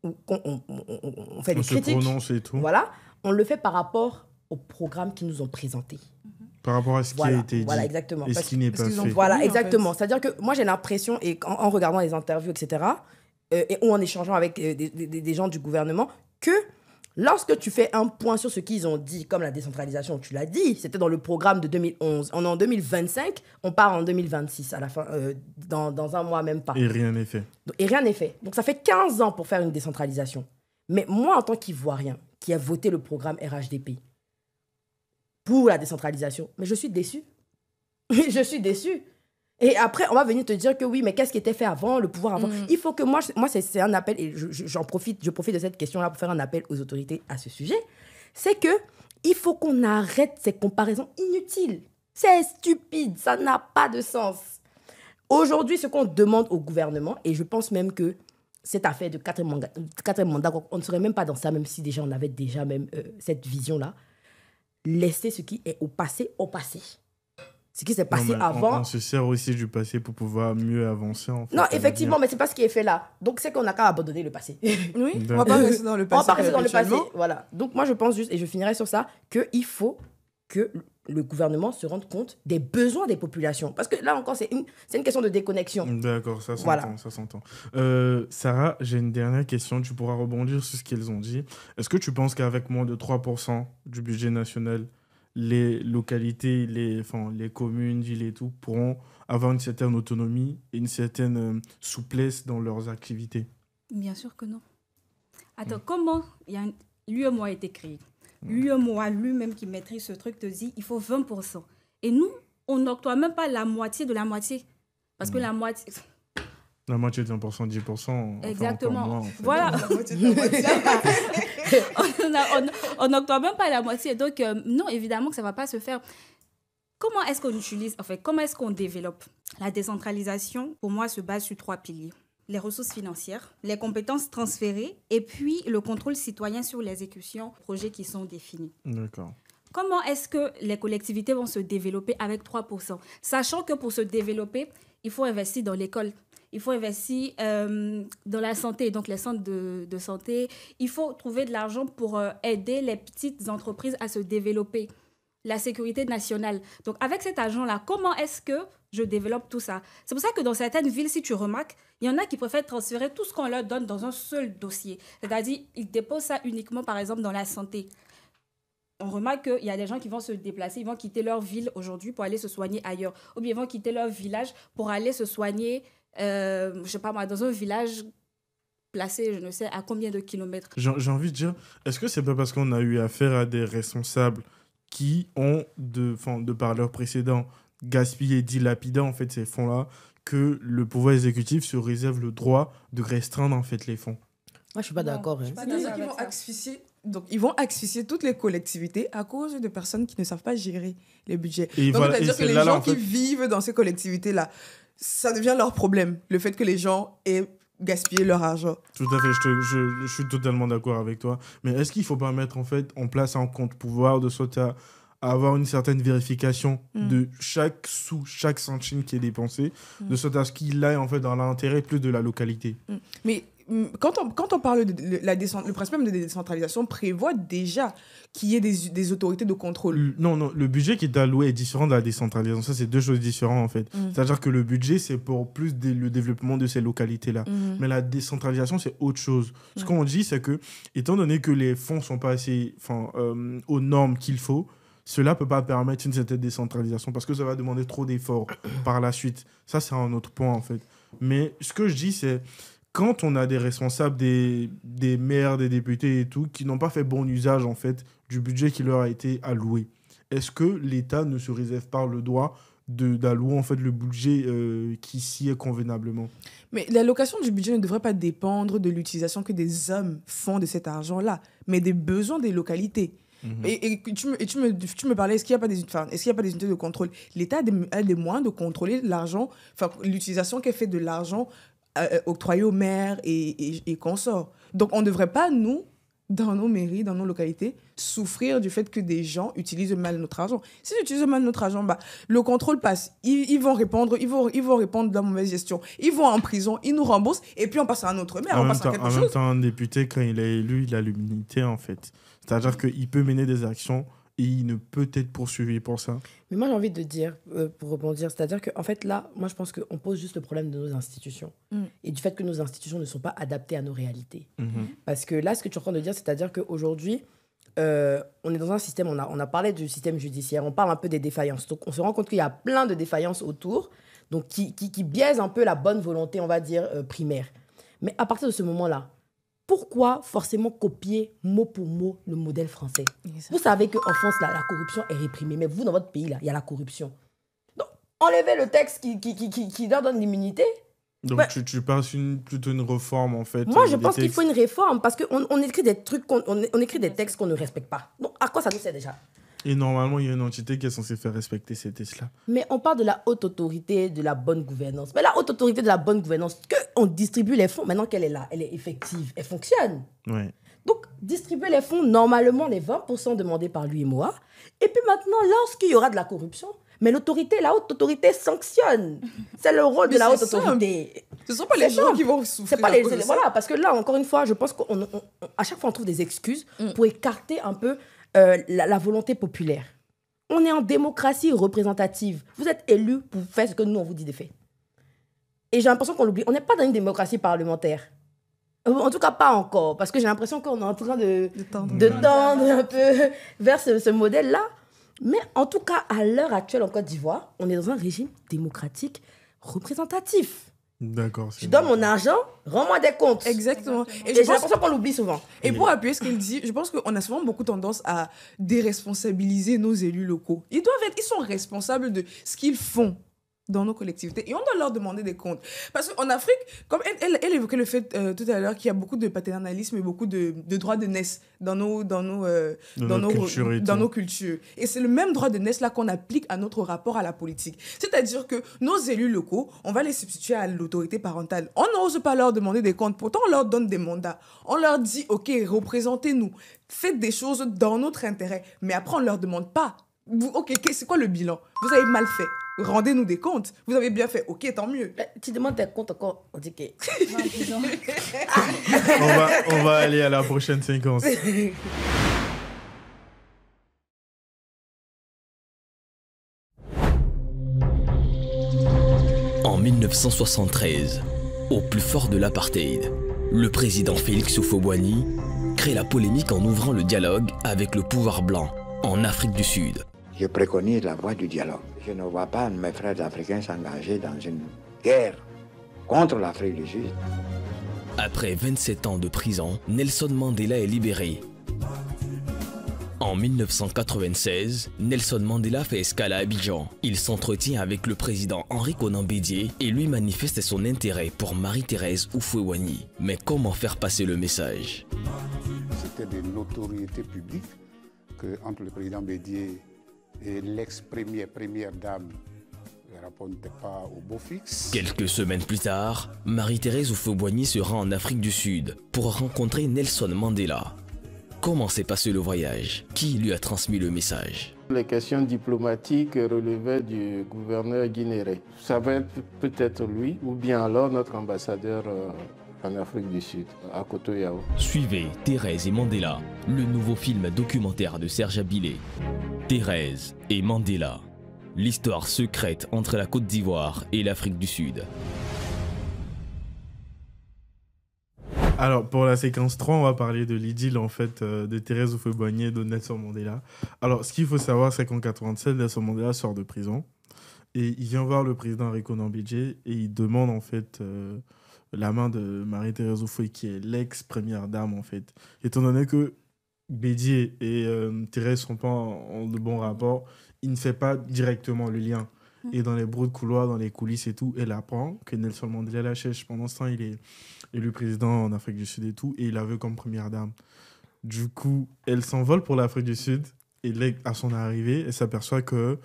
ou quand on fait des critiques, se prononce et tout. voilà, on le fait par rapport au programme qu'ils nous ont présenté. Par rapport à ce qui a été dit. Voilà, exactement. Et ce qui n'est pas fait. Voilà, Oui, exactement. en fait. C'est-à-dire que moi, j'ai l'impression, et en regardant les interviews, etc., ou en échangeant avec des gens du gouvernement, que lorsque tu fais un point sur ce qu'ils ont dit, comme la décentralisation, tu l'as dit, c'était dans le programme de 2011. On est en 2025, on part en 2026, à la fin, dans un mois même pas. Et rien n'est fait. Et rien n'est fait. Donc ça fait 15 ans pour faire une décentralisation. Mais moi, en tant qu'Ivoirien, qui a voté le programme RHDP pour la décentralisation, mais je suis déçu. Je suis déçu. Et après, on va venir te dire que oui, mais qu'est-ce qui était fait avant, le pouvoir avant. Il faut que moi c'est un appel, et je profite de cette question-là pour faire un appel aux autorités à ce sujet, c'est que il faut qu'on arrête ces comparaisons inutiles. C'est stupide, ça n'a pas de sens. Aujourd'hui, ce qu'on demande au gouvernement, et je pense même que cette affaire de quatrième mandat, on ne serait même pas dans ça, même si déjà on avait déjà même cette vision-là. Laisser ce qui est au passé, ce qui s'est passé avant. On se sert aussi du passé pour pouvoir mieux avancer. En fait, Non, effectivement, mais c'est pas ce qui est fait là. Donc, c'est qu'on n'a qu'à abandonner le passé. Oui, on va pas rester dans le passé. On va pas rester dans le passé, voilà. Donc, moi, je pense juste, et je finirai sur ça, qu'il faut que le gouvernement se rende compte des besoins des populations. Parce que là encore, c'est une question de déconnexion. D'accord, ça s'entend. Voilà. Ça s'entend. Sarah, j'ai une dernière question. Tu pourras rebondir sur ce qu'ils ont dit. Est-ce que tu penses qu'avec moins de 3% du budget national, les localités, les communes, villes et tout, pourront avoir une certaine autonomie et une certaine souplesse dans leurs activités? Bien sûr que non. Attends, comment l'UEMOA a été créé? L'UEMOA lui-même qui maîtrise ce truc te dit il faut 20%. Et nous, on n'octroie même pas la moitié de la moitié. Parce que la moitié... La moitié de 20%, 10%. Exactement. Moins, en fait. Voilà. On n'octroie même pas la moitié. Donc, non, évidemment que ça ne va pas se faire. Comment est-ce qu'on utilise, comment est-ce qu'on développe? La décentralisation, pour moi, se base sur 3 piliers. Les ressources financières, les compétences transférées et puis le contrôle citoyen sur l'exécution des projets qui sont définis. D'accord. Comment est-ce que les collectivités vont se développer avec 3%? Sachant que pour se développer, il faut investir dans l'école. Il faut investir dans la santé, donc les centres de santé. Il faut trouver de l'argent pour aider les petites entreprises à se développer. La sécurité nationale. Donc, avec cet argent-là, comment est-ce que je développe tout ça? C'est pour ça que dans certaines villes, si tu remarques, il y en a qui préfèrent transférer tout ce qu'on leur donne dans un seul dossier. C'est-à-dire, ils déposent ça uniquement, par exemple, dans la santé. On remarque qu'il y a des gens qui vont se déplacer, ils vont quitter leur ville aujourd'hui pour aller se soigner ailleurs. Ou bien ils vont quitter leur village pour aller se soigner, je sais pas moi, dans un village placé, je ne sais à combien de kilomètres. J'ai envie de dire, est-ce que c'est pas parce qu'on a eu affaire à des responsables qui ont, de par leur précédent, gaspillé, dilapidé en fait ces fonds-là, que le pouvoir exécutif se réserve le droit de restreindre en fait les fonds? Moi, je suis pas d'accord. je suis pas C'est-à-dire d'accord qu'ils avec vont ça. asphyxier. Donc, ils vont asphyxier toutes les collectivités à cause de personnes qui ne savent pas gérer les budgets. Et Donc, voilà, c'est-à-dire et que les celle-là, gens en fait- qui vivent dans ces collectivités-là, ça devient leur problème. Le fait que les gens aient gaspillé leur argent. Tout à fait, je suis totalement d'accord avec toi. Mais est-ce qu'il ne faut pas mettre en fait en place un compte-pouvoir de sorte à avoir une certaine vérification de chaque sou, chaque centime qui est dépensé, de sorte à ce qu'il aille en fait dans l'intérêt plus de la localité? Mais quand on parle de le principe même de décentralisation prévoit déjà qu'il y ait des autorités de contrôle. Non, le budget qui est alloué est différent de la décentralisation. Ça, c'est deux choses différentes en fait. C'est-à-dire que le budget, c'est pour plus le développement de ces localités-là. Mais la décentralisation, c'est autre chose. Ce qu'on dit, c'est que, étant donné que les fonds ne sont pas assez aux normes qu'il faut, cela ne peut pas permettre une certaine décentralisation parce que ça va demander trop d'efforts par la suite. Ça, c'est un autre point, en fait. Mais ce que je dis, c'est quand on a des responsables, des maires, des députés et tout, qui n'ont pas fait bon usage, en fait, du budget qui leur a été alloué, est-ce que l'État ne se réserve pas le droit d'allouer, en fait, le budget qui s'y est convenablement? Mais l'allocation du budget ne devrait pas dépendre de l'utilisation que des hommes font de cet argent-là, mais des besoins des localités. Et tu me parlais, est-ce qu'il n'y a pas des unités de contrôle? L'État a des moyens de contrôler l'argent, l'utilisation qu'elle fait de l'argent octroyés aux maires et consorts. Donc, on ne devrait pas, nous, dans nos mairies, dans nos localités, souffrir du fait que des gens utilisent mal notre argent. S'ils utilisent mal notre argent, le contrôle passe. Ils vont répondre, ils vont répondre de la mauvaise gestion. Ils vont en prison, ils nous remboursent, et puis on passe à un autre maire, on passe à quelque chose. En même temps, un député, quand il est élu, il a l'immunité, en fait. C'est-à-dire qu'il peut mener des actions et il ne peut être poursuivi pour ça. Mais moi, j'ai envie de dire, pour rebondir, c'est-à-dire qu'en fait, là, moi, je pense qu'on pose juste le problème de nos institutions et du fait que nos institutions ne sont pas adaptées à nos réalités. Parce que là, ce que tu es en train de dire, c'est-à-dire qu'aujourd'hui, on est dans un système, on a parlé du système judiciaire, on parle un peu des défaillances. Donc, on se rend compte qu'il y a plein de défaillances autour, donc qui biaisent un peu la bonne volonté, on va dire, primaire. Mais à partir de ce moment-là, pourquoi forcément copier mot pour mot le modèle français? Vous savez qu'en France, la corruption est réprimée, mais vous, dans votre pays, là, il y a la corruption. Donc, enlevez le texte qui leur donne l'immunité. Donc, tu penses plutôt une réforme, en fait? Moi, je pense qu'il faut une réforme, parce qu'on écrit des trucs, on écrit des textes qu'on ne respecte pas. Donc, à quoi ça nous sert déjà? Et normalement, il y a une entité qui est censée faire respecter ces textes-là. Mais on parle de la haute autorité, de la bonne gouvernance. Mais la haute autorité de la bonne gouvernance, qu'on distribue les fonds, maintenant qu'elle est là, elle est effective, elle fonctionne. Ouais. Donc, distribuer les fonds, normalement, les 20% demandés par lui et moi. Et puis maintenant, lorsqu'il y aura de la corruption, mais l'autorité, la haute autorité sanctionne. C'est le rôle de la haute autorité. Ce ne sont pas les gens qui vont souffrir. C'est pas les voilà, parce que là, encore une fois, je pense qu'à chaque fois, on trouve des excuses pour écarter un peu la volonté populaire. On est en démocratie représentative. Vous êtes élus pour faire ce que nous, on vous dit de faire. Et j'ai l'impression qu'on l'oublie. On n'est pas dans une démocratie parlementaire. En tout cas, pas encore. Parce que j'ai l'impression qu'on est en train de tendre un peu vers ce modèle-là. Mais en tout cas, à l'heure actuelle en Côte d'Ivoire, on est dans un régime démocratique représentatif. D'accord. Je donne mon argent, rends-moi des comptes. Exactement. Et j'ai l'impression qu'on l'oublie souvent. Et pour appuyer ce qu'il dit, je pense qu'on a souvent beaucoup tendance à déresponsabiliser nos élus locaux. Ils sont responsables de ce qu'ils font dans nos collectivités et on doit leur demander des comptes. Parce qu'en Afrique, comme elle évoquait le fait tout à l'heure qu'il y a beaucoup de paternalisme et beaucoup de droits de naissance dans nos cultures. Et c'est le même droit de naissance là qu'on applique à notre rapport à la politique. C'est-à-dire que nos élus locaux, on va les substituer à l'autorité parentale. On n'ose pas leur demander des comptes. Pourtant, on leur donne des mandats. On leur dit, OK, représentez-nous. Faites des choses dans notre intérêt. Mais après, on ne leur demande pas. OK, c'est quoi le bilan? Vous avez mal fait. Rendez-nous des comptes. Vous avez bien fait. OK, tant mieux. Tu demandes tes comptes encore. On dit que... on va aller à la prochaine séquence. En 1973, au plus fort de l'apartheid, le président Félix Houphouët-Boigny crée la polémique en ouvrant le dialogue avec le pouvoir blanc en Afrique du Sud. Je préconise la voie du dialogue. Je ne vois pas mes frères africains s'engager dans une guerre contre l'Afrique du Sud. Après 27 ans de prison, Nelson Mandela est libéré. En 1996, Nelson Mandela fait escale à Abidjan. Il s'entretient avec le président Henri Konan Bédié et lui manifeste son intérêt pour Marie-Thérèse Houphouët-Boigny. Mais comment faire passer le message? C'était de notoriété publique qu'entre le président Bédié et l'ex-première dame, le rapport n'était pas au beau fixe. Quelques semaines plus tard, Marie-Thérèse Houphouët-Boigny se rend en Afrique du Sud pour rencontrer Nelson Mandela. Comment s'est passé le voyage? Qui lui a transmis le message? Les questions diplomatiques relevaient du gouverneur Guinéré. Ça va être peut-être lui ou bien alors notre ambassadeur en Afrique du Sud, à Koto-Yao. Suivez Thérèse et Mandela, le nouveau film documentaire de Serge Abilé. Thérèse et Mandela, l'histoire secrète entre la Côte d'Ivoire et l'Afrique du Sud. Alors, pour la séquence 3, on va parler de l'idylle, en fait, de Thérèse Houphouët-Boigny et de Nelson Mandela. Alors, ce qu'il faut savoir, c'est qu'en 1987, Nelson Mandela sort de prison et il vient voir le président Henri Konan Bédié et il demande, en fait, la main de Marie-Thérèse Houphouët, qui est l'ex-première dame, en fait. Étant donné que Bédié et Thérèse ne sont pas en de bons rapports, il ne fait pas directement le lien. Et dans les bruits de couloir, dans les coulisses et tout, elle apprend que Nelson Mandela la cherche. Pendant ce temps, il est élu président en Afrique du Sud et tout, et il la veut comme première dame. Du coup, elle s'envole pour l'Afrique du Sud, et là, à son arrivée, elle s'aperçoit que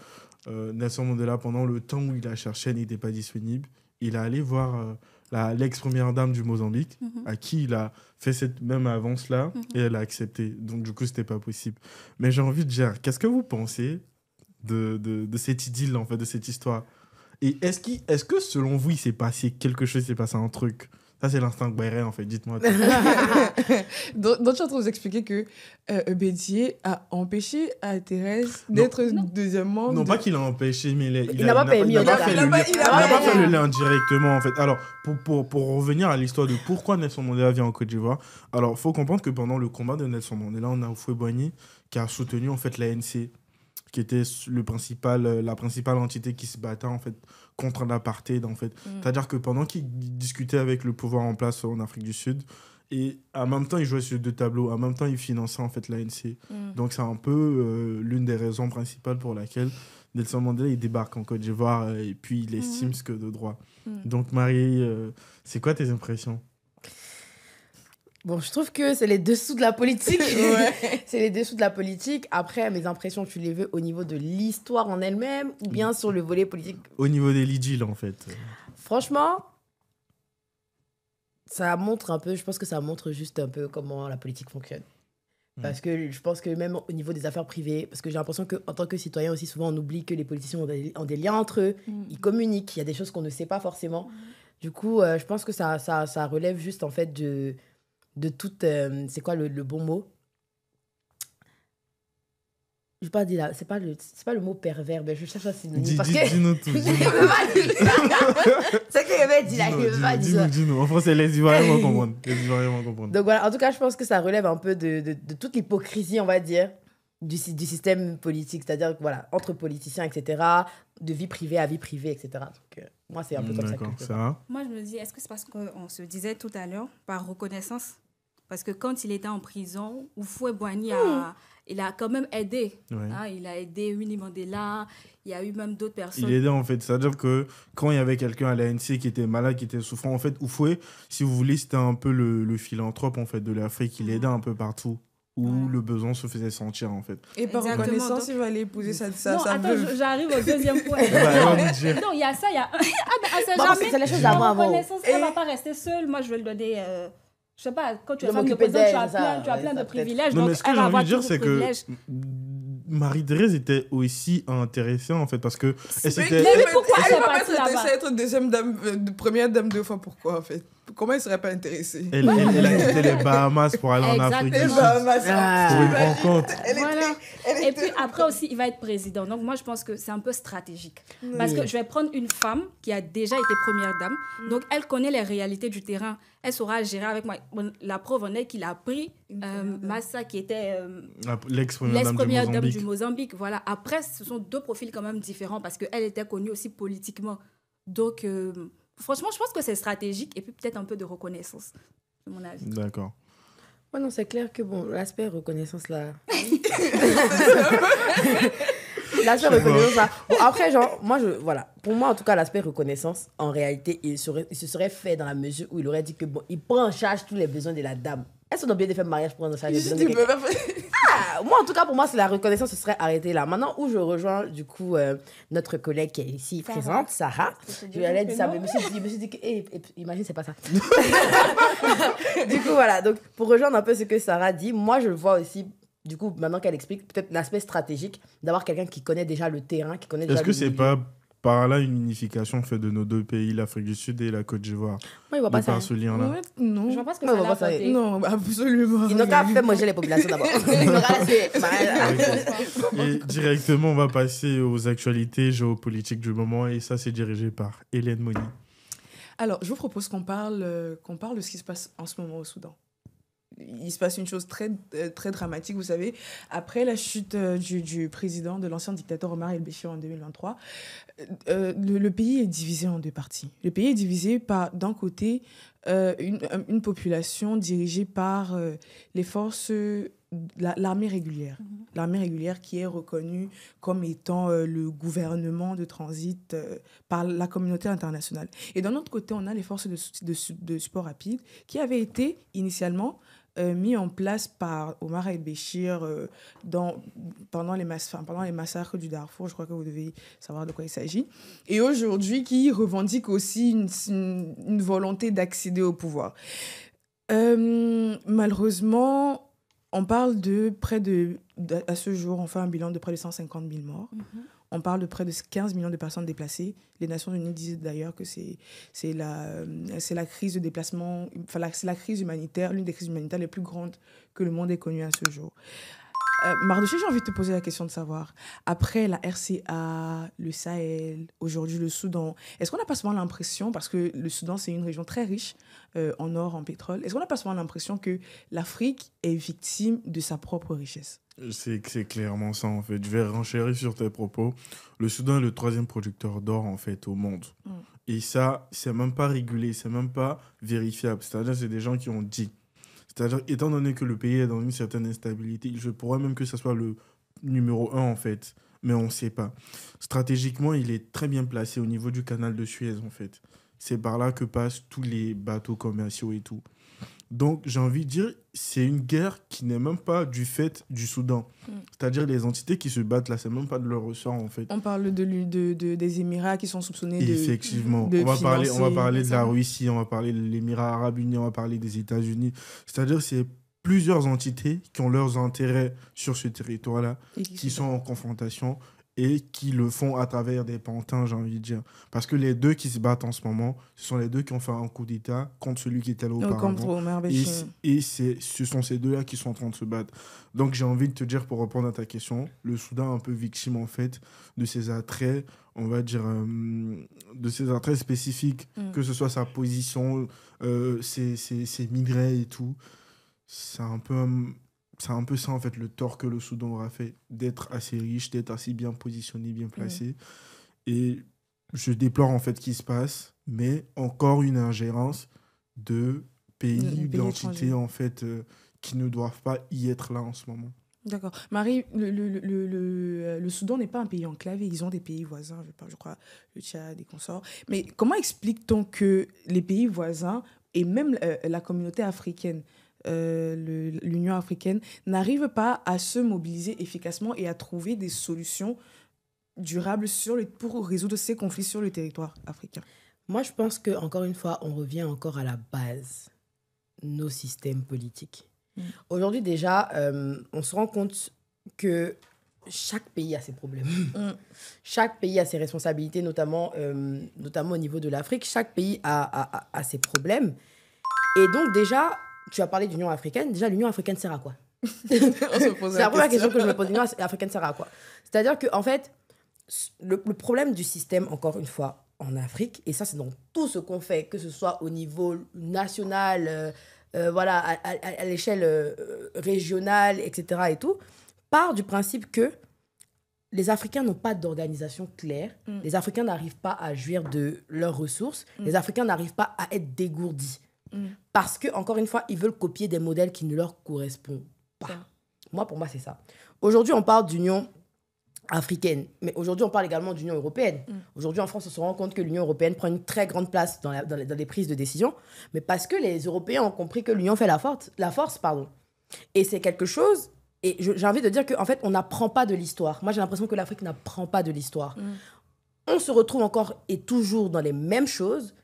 Nelson Mandela, pendant le temps où il la cherchait, n'était pas disponible. Il est allé voir l'ex-première dame du Mozambique, à qui il a fait cette même avance-là, et elle a accepté. Donc, du coup, c'était pas possible. Mais j'ai envie de dire, qu'est-ce que vous pensez de cette idylle, en fait, de cette histoire? Et est-ce que, selon vous, il s'est passé quelque chose, il s'est passé un truc? Ça, c'est l'instinct Guéré, en fait. Dites-moi. Donc, je suis en train de vous expliquer que Bédier a empêché à Thérèse d'être deuxièmement... Non, pas qu'il a empêché, mais il n'a pas permis. Il n'a pas fait le lien directement, en fait. Alors, pour revenir à l'histoire de pourquoi Nelson Mandela vient en Côte d'Ivoire, alors, il faut comprendre que pendant le combat de Nelson Mandela, on a Houphouët-Boigny qui a soutenu, en fait, l'ANC, qui était la principale entité qui se battait, en fait, contre l'apartheid, en fait. C'est-à-dire que pendant qu'il discutait avec le pouvoir en place en Afrique du Sud, et en même temps, il jouait sur 2 tableaux, en même temps, il finançait, en fait, l'ANC. Donc, c'est un peu l'une des raisons principales pour laquelle Nelson Mandela, il débarque en Côte d'Ivoire, et puis il estime ce que de droit. Donc, Marie, c'est quoi tes impressions? Bon, je trouve que c'est les dessous de la politique. C'est les dessous de la politique. Après, mes impressions, tu les veux au niveau de l'histoire en elle-même ou bien sur le volet politique? Au niveau des l'idylle, en fait. Franchement, ça montre un peu, je pense que ça montre juste un peu comment la politique fonctionne. Parce que je pense que même au niveau des affaires privées, parce que j'ai l'impression qu'en tant que citoyen aussi, souvent on oublie que les politiciens ont des liens entre eux, ils communiquent, il y a des choses qu'on ne sait pas forcément. Du coup, je pense que ça relève juste en fait de toute... c'est quoi le bon mot? Je vais pas dire là, c'est pas le mot pervers, mais je cherche un synonyme. Dis-nous tout. C'est que je vais dire là, je vais pas dire ça. Dis-nous. En français, les Ivoiriens vont comprendre. Donc voilà, en tout cas, je pense que ça relève un peu de toute l'hypocrisie, on va dire, du système politique. C'est-à-dire, voilà, entre politiciens, etc., de vie privée à vie privée, etc. Donc, moi, c'est un peu comme ça que je vois. Moi, je me dis, est-ce que c'est parce qu'on se disait tout à l'heure, par reconnaissance? Parce que quand il était en prison, Houphouët-Boigny il a quand même aidé. Hein, il a aidé Winnie Mandela, il y a eu même d'autres personnes. Il aidait en fait. C'est-à-dire que quand il y avait quelqu'un à l'ANC qui était malade, qui était souffrant, en fait, Houphouët, si vous voulez, c'était un peu le philanthrope en fait, de l'Afrique. Il aidait un peu partout où le besoin se faisait sentir en fait. Et par reconnaissance, il va aller épouser sa non, attends, j'arrive au deuxième point. Non, il y a ça, il y a... c'est la chose avant. Elle ne va pas rester seule. Moi, je vais le donner... Je sais pas, quand tu es femme de président, tu as plein de privilèges. Non, mais ce que j'ai envie de dire, c'est que Marie-Thérèse était aussi intéressée, en fait, parce que... Mais pourquoi elle ne va pas être intéressée à être deuxième dame, première dame 2 fois? Pourquoi, en fait? Comment elle ne serait pas intéressée? Elle a quitté les Bahamas pour aller en Afrique du Sud. Pour une rencontre. Et puis après aussi, il va être président. Donc moi, je pense que c'est un peu stratégique. Parce que je vais prendre une femme qui a déjà été première dame. Donc elle connaît les réalités du terrain. Elle saura gérer avec moi. La preuve en est qu'il a pris Massa, qui était l'ex-première dame du Mozambique. Voilà. Après, ce sont 2 profils quand même différents parce qu'elle était connue aussi politiquement. Donc... franchement, je pense que c'est stratégique et puis peut-être un peu de reconnaissance, c'est mon avis. D'accord. Ouais, non, c'est clair que bon, l'aspect reconnaissance là. L'aspect reconnaissance là. Bon, après, genre, voilà. Pour moi, en tout cas, l'aspect reconnaissance, en réalité, il se serait fait dans la mesure où il aurait dit que bon, il prend en charge tous les besoins de la dame. Est-ce qu'on a bien fait mariage pour prendre en charge les besoins de quelqu'un? Moi, en tout cas, pour moi, c'est la reconnaissance, ce serait arrêté là. Maintenant, où je rejoins, du coup, notre collègue qui est ici présente, Sarah, je lui ai dit ça, mais je me suis dit que, imagine, c'est pas ça. Du coup, voilà. Donc, pour rejoindre un peu ce que Sarah dit, moi, je vois aussi, du coup, maintenant qu'elle explique, peut-être l'aspect stratégique d'avoir quelqu'un qui connaît déjà le terrain, qui connaît déjà Est-ce que c'est pas par là une unification faite de nos 2 pays, l'Afrique du Sud et la Côte d'Ivoire? Moi, il voit pas ça. Ce lien-là. Ouais, non. Je vois pas ce que ça a apporté. Non, absolument. Ils n'ont qu'à faire manger les populations d'abord. Et directement, on va passer aux actualités géopolitiques du moment et ça, c'est dirigé par Hélène Moni. Alors, je vous propose qu'on parle de ce qui se passe en ce moment au Soudan. Il se passe une chose très, très dramatique, vous savez. Après la chute du président, de l'ancien dictateur Omar el-Béchir en 2023, le pays est divisé en 2 parties. Le pays est divisé par, d'un côté, une population dirigée par les forces... l'armée régulière. L'armée régulière qui est reconnue comme étant le gouvernement de transit par la communauté internationale. Et d'un autre côté, on a les forces de support rapide qui avaient été initialement mis en place par Omar el-Béchir pendant les massacres du Darfour. Je crois que vous devez savoir de quoi il s'agit. Et aujourd'hui, qui revendique aussi une volonté d'accéder au pouvoir. Malheureusement, on parle à ce jour, on fait un bilan de près de 150 000 morts. On parle de près de 15 millions de personnes déplacées. Les Nations Unies disent d'ailleurs que c'est la crise de déplacement, c'est la crise humanitaire, l'une des crises humanitaires les plus grandes que le monde ait connues à ce jour. Mardoché, j'ai envie de te poser la question de savoir, après la RCA, le Sahel, aujourd'hui le Soudan, est-ce qu'on n'a pas souvent l'impression, parce que le Soudan c'est une région très riche en or, en pétrole, est-ce qu'on n'a pas souvent l'impression que l'Afrique est victime de sa propre richesse ? C'est clairement ça, en fait. Je vais renchérir sur tes propos. Le Soudan est le 3e producteur d'or, en fait, au monde. Et ça, c'est même pas régulé, c'est même pas vérifiable. C'est-à-dire, c'est des gens qui ont dit. C'est-à-dire, étant donné que le pays est dans une certaine instabilité, je pourrais même que ce soit le numéro 1, en fait. Mais on ne sait pas. Stratégiquement, il est très bien placé au niveau du canal de Suez, en fait. C'est par là que passent tous les bateaux commerciaux et tout. Donc, j'ai envie de dire, c'est une guerre qui n'est même pas du fait du Soudan. C'est-à-dire, les entités qui se battent là, c'est même pas de leur ressort, en fait. On parle des Émirats qui sont soupçonnés Effectivement. de on va parler de la ça. Russie, on va parler de l'Émirat arabe uni, on va parler des États-Unis. C'est-à-dire, c'est plusieurs entités qui ont leurs intérêts sur ce territoire-là, qui sont en confrontation et qui le font à travers des pantins, j'ai envie de dire. Parce que les deux qui se battent en ce moment, ce sont les deux qui ont fait un coup d'État contre celui qui était là auparavant. Et ce sont ces deux-là qui sont en train de se battre. Donc j'ai envie de te dire, pour répondre à ta question, le Soudan est un peu victime, en fait, de ses attraits, on va dire, de ses attraits spécifiques, que ce soit sa position, ses minerais et tout. C'est un peu ça, en fait, le tort que le Soudan aura fait, d'être assez riche, d'être assez bien positionné, bien placé. Et je déplore, en fait, ce qui se passe, mais encore une ingérence de pays d'entités, en fait, qui ne doivent pas y être là en ce moment. D'accord. Marie, le Soudan n'est pas un pays enclavé, ils ont des pays voisins, je crois, le Tchad et consorts. Mais comment explique-t-on que les pays voisins, et même la communauté africaine, l'Union africaine, n'arrive pas à se mobiliser efficacement et à trouver des solutions durables pour résoudre ces conflits sur le territoire africain? Moi, je pense qu'encore une fois, on revient encore à la base, nos systèmes politiques. Aujourd'hui, déjà, on se rend compte que chaque pays a ses problèmes. Chaque pays a ses responsabilités, notamment au niveau de l'Afrique. Chaque pays a ses problèmes. Et donc, déjà, tu as parlé d'Union africaine. Déjà, l'Union africaine sert à quoi? C'est la première question que je me pose. L'Union africaine sert à quoi? C'est-à-dire qu'en fait, le problème du système, encore une fois, en Afrique, et ça, c'est dans tout ce qu'on fait, que ce soit au niveau national, voilà, à l'échelle régionale, etc. et tout, part du principe que les Africains n'ont pas d'organisation claire. Les Africains n'arrivent pas à jouir de leurs ressources. Les Africains n'arrivent pas à être dégourdis. Parce que, encore une fois, ils veulent copier des modèles qui ne leur correspondent pas. Pour moi, c'est ça. Aujourd'hui, on parle d'Union africaine, mais aujourd'hui, on parle également d'Union européenne. Aujourd'hui, en France, on se rend compte que l'Union européenne prend une très grande place dans les prises de décision, mais parce que les Européens ont compris que l'Union fait la force. Et c'est quelque chose, et j'ai envie de dire qu'en fait, on n'apprend pas de l'histoire. Moi, j'ai l'impression que l'Afrique n'apprend pas de l'histoire. On se retrouve encore et toujours dans les mêmes choses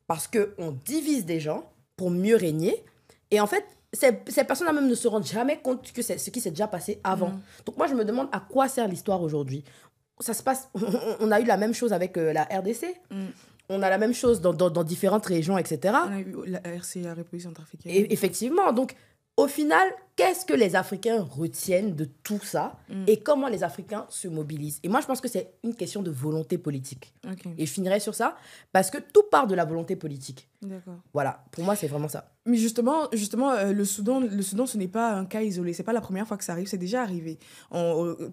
parce qu'on divise des gens pour mieux régner. Et en fait, ces personnes-là même ne se rendent jamais compte que c'est ce qui s'est déjà passé avant. Donc moi, je me demande à quoi sert l'histoire aujourd'hui. Ça se passe... On a eu la même chose avec la RDC. On a la même chose dans différentes régions, etc. On a eu la RC, la République centrafricaine. Et effectivement. Donc, au final, qu'est-ce que les Africains retiennent de tout ça et comment les Africains se mobilisent? Et moi, je pense que c'est une question de volonté politique. Et je finirai sur ça parce que tout part de la volonté politique. D'accord. Voilà, pour moi, c'est vraiment ça. Mais justement le Soudan, ce n'est pas un cas isolé. C'est pas la première fois que ça arrive, c'est déjà arrivé.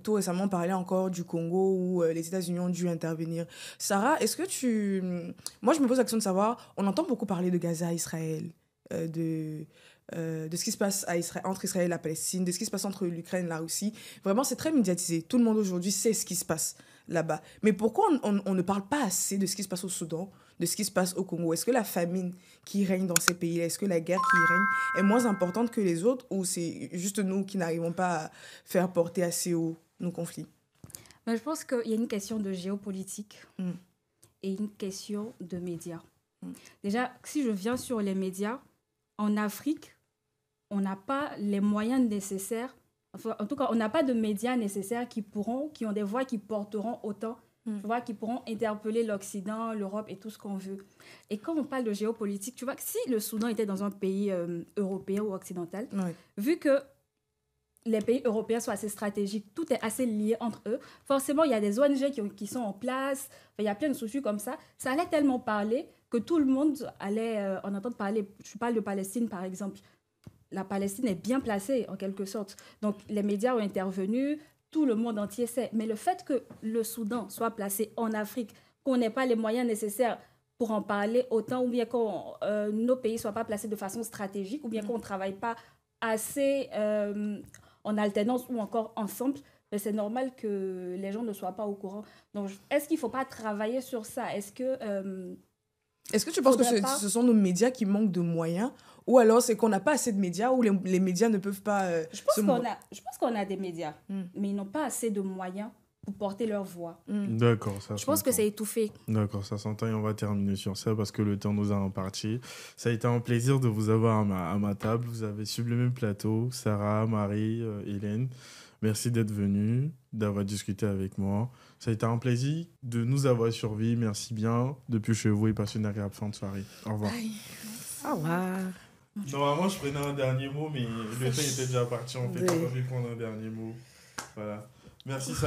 Tout récemment, on parlait encore du Congo où les États-Unis ont dû intervenir. Sarah, est-ce que Moi, je me pose la question de savoir, on entend beaucoup parler de Gaza, Israël, de ce qui se passe entre Israël et la Palestine, de ce qui se passe entre l'Ukraine et la Russie. Vraiment, c'est très médiatisé. Tout le monde aujourd'hui sait ce qui se passe là-bas. Mais pourquoi on ne parle pas assez de ce qui se passe au Soudan, de ce qui se passe au Congo? Est-ce que la famine qui règne dans ces pays-là, est-ce que la guerre qui y règne est moins importante que les autres, ou c'est juste nous qui n'arrivons pas à faire porter assez haut nos conflits? Ben, je pense qu'il y a une question de géopolitique et une question de médias. Déjà, si je viens sur les médias, en Afrique, on n'a pas les moyens nécessaires. Enfin, en tout cas, on n'a pas de médias nécessaires qui ont des voix qui porteront autant, tu vois, qui pourront interpeller l'Occident, l'Europe et tout ce qu'on veut. Et quand on parle de géopolitique, tu vois, que si le Soudan était dans un pays européen ou occidental, vu que les pays européens sont assez stratégiques, tout est assez lié entre eux, forcément, il y a des ONG qui sont en place, il y a plein de soucis comme ça. Ça allait tellement parler que tout le monde allait en entendre parler. Je parle de Palestine, par exemple. La Palestine est bien placée, en quelque sorte. Donc, les médias ont intervenu, tout le monde entier sait. Mais le fait que le Soudan soit placé en Afrique, qu'on n'ait pas les moyens nécessaires pour en parler autant, ou bien que nos pays ne soient pas placés de façon stratégique, ou bien qu'on ne travaille pas assez en alternance ou encore ensemble, ben c'est normal que les gens ne soient pas au courant. Donc, est-ce qu'il ne faut pas travailler sur ça? Est-ce que tu penses que ce sont nos médias qui manquent de moyens, ou alors c'est qu'on n'a pas assez de médias, ou les médias ne peuvent pas... Je pense qu'on a des médias, mais ils n'ont pas assez de moyens pour porter leur voix. D'accord, ça Je pense que c'est étouffé. D'accord, ça s'entend, et on va terminer sur ça parce que le temps nous a imparti. Ça a été un plaisir de vous avoir à ma table. Vous avez suivi le même plateau, Sarah, Marie, Hélène. Merci d'être venus, d'avoir discuté avec moi. Ça a été un plaisir de nous avoir suivis. Merci bien. Depuis chez vous et passez une agréable fin de soirée. Au revoir. Bye. Au revoir. Normalement, je prenais un dernier mot, mais le temps était déjà parti. En fait, on va prendre un dernier mot. Voilà. Merci, Sarah.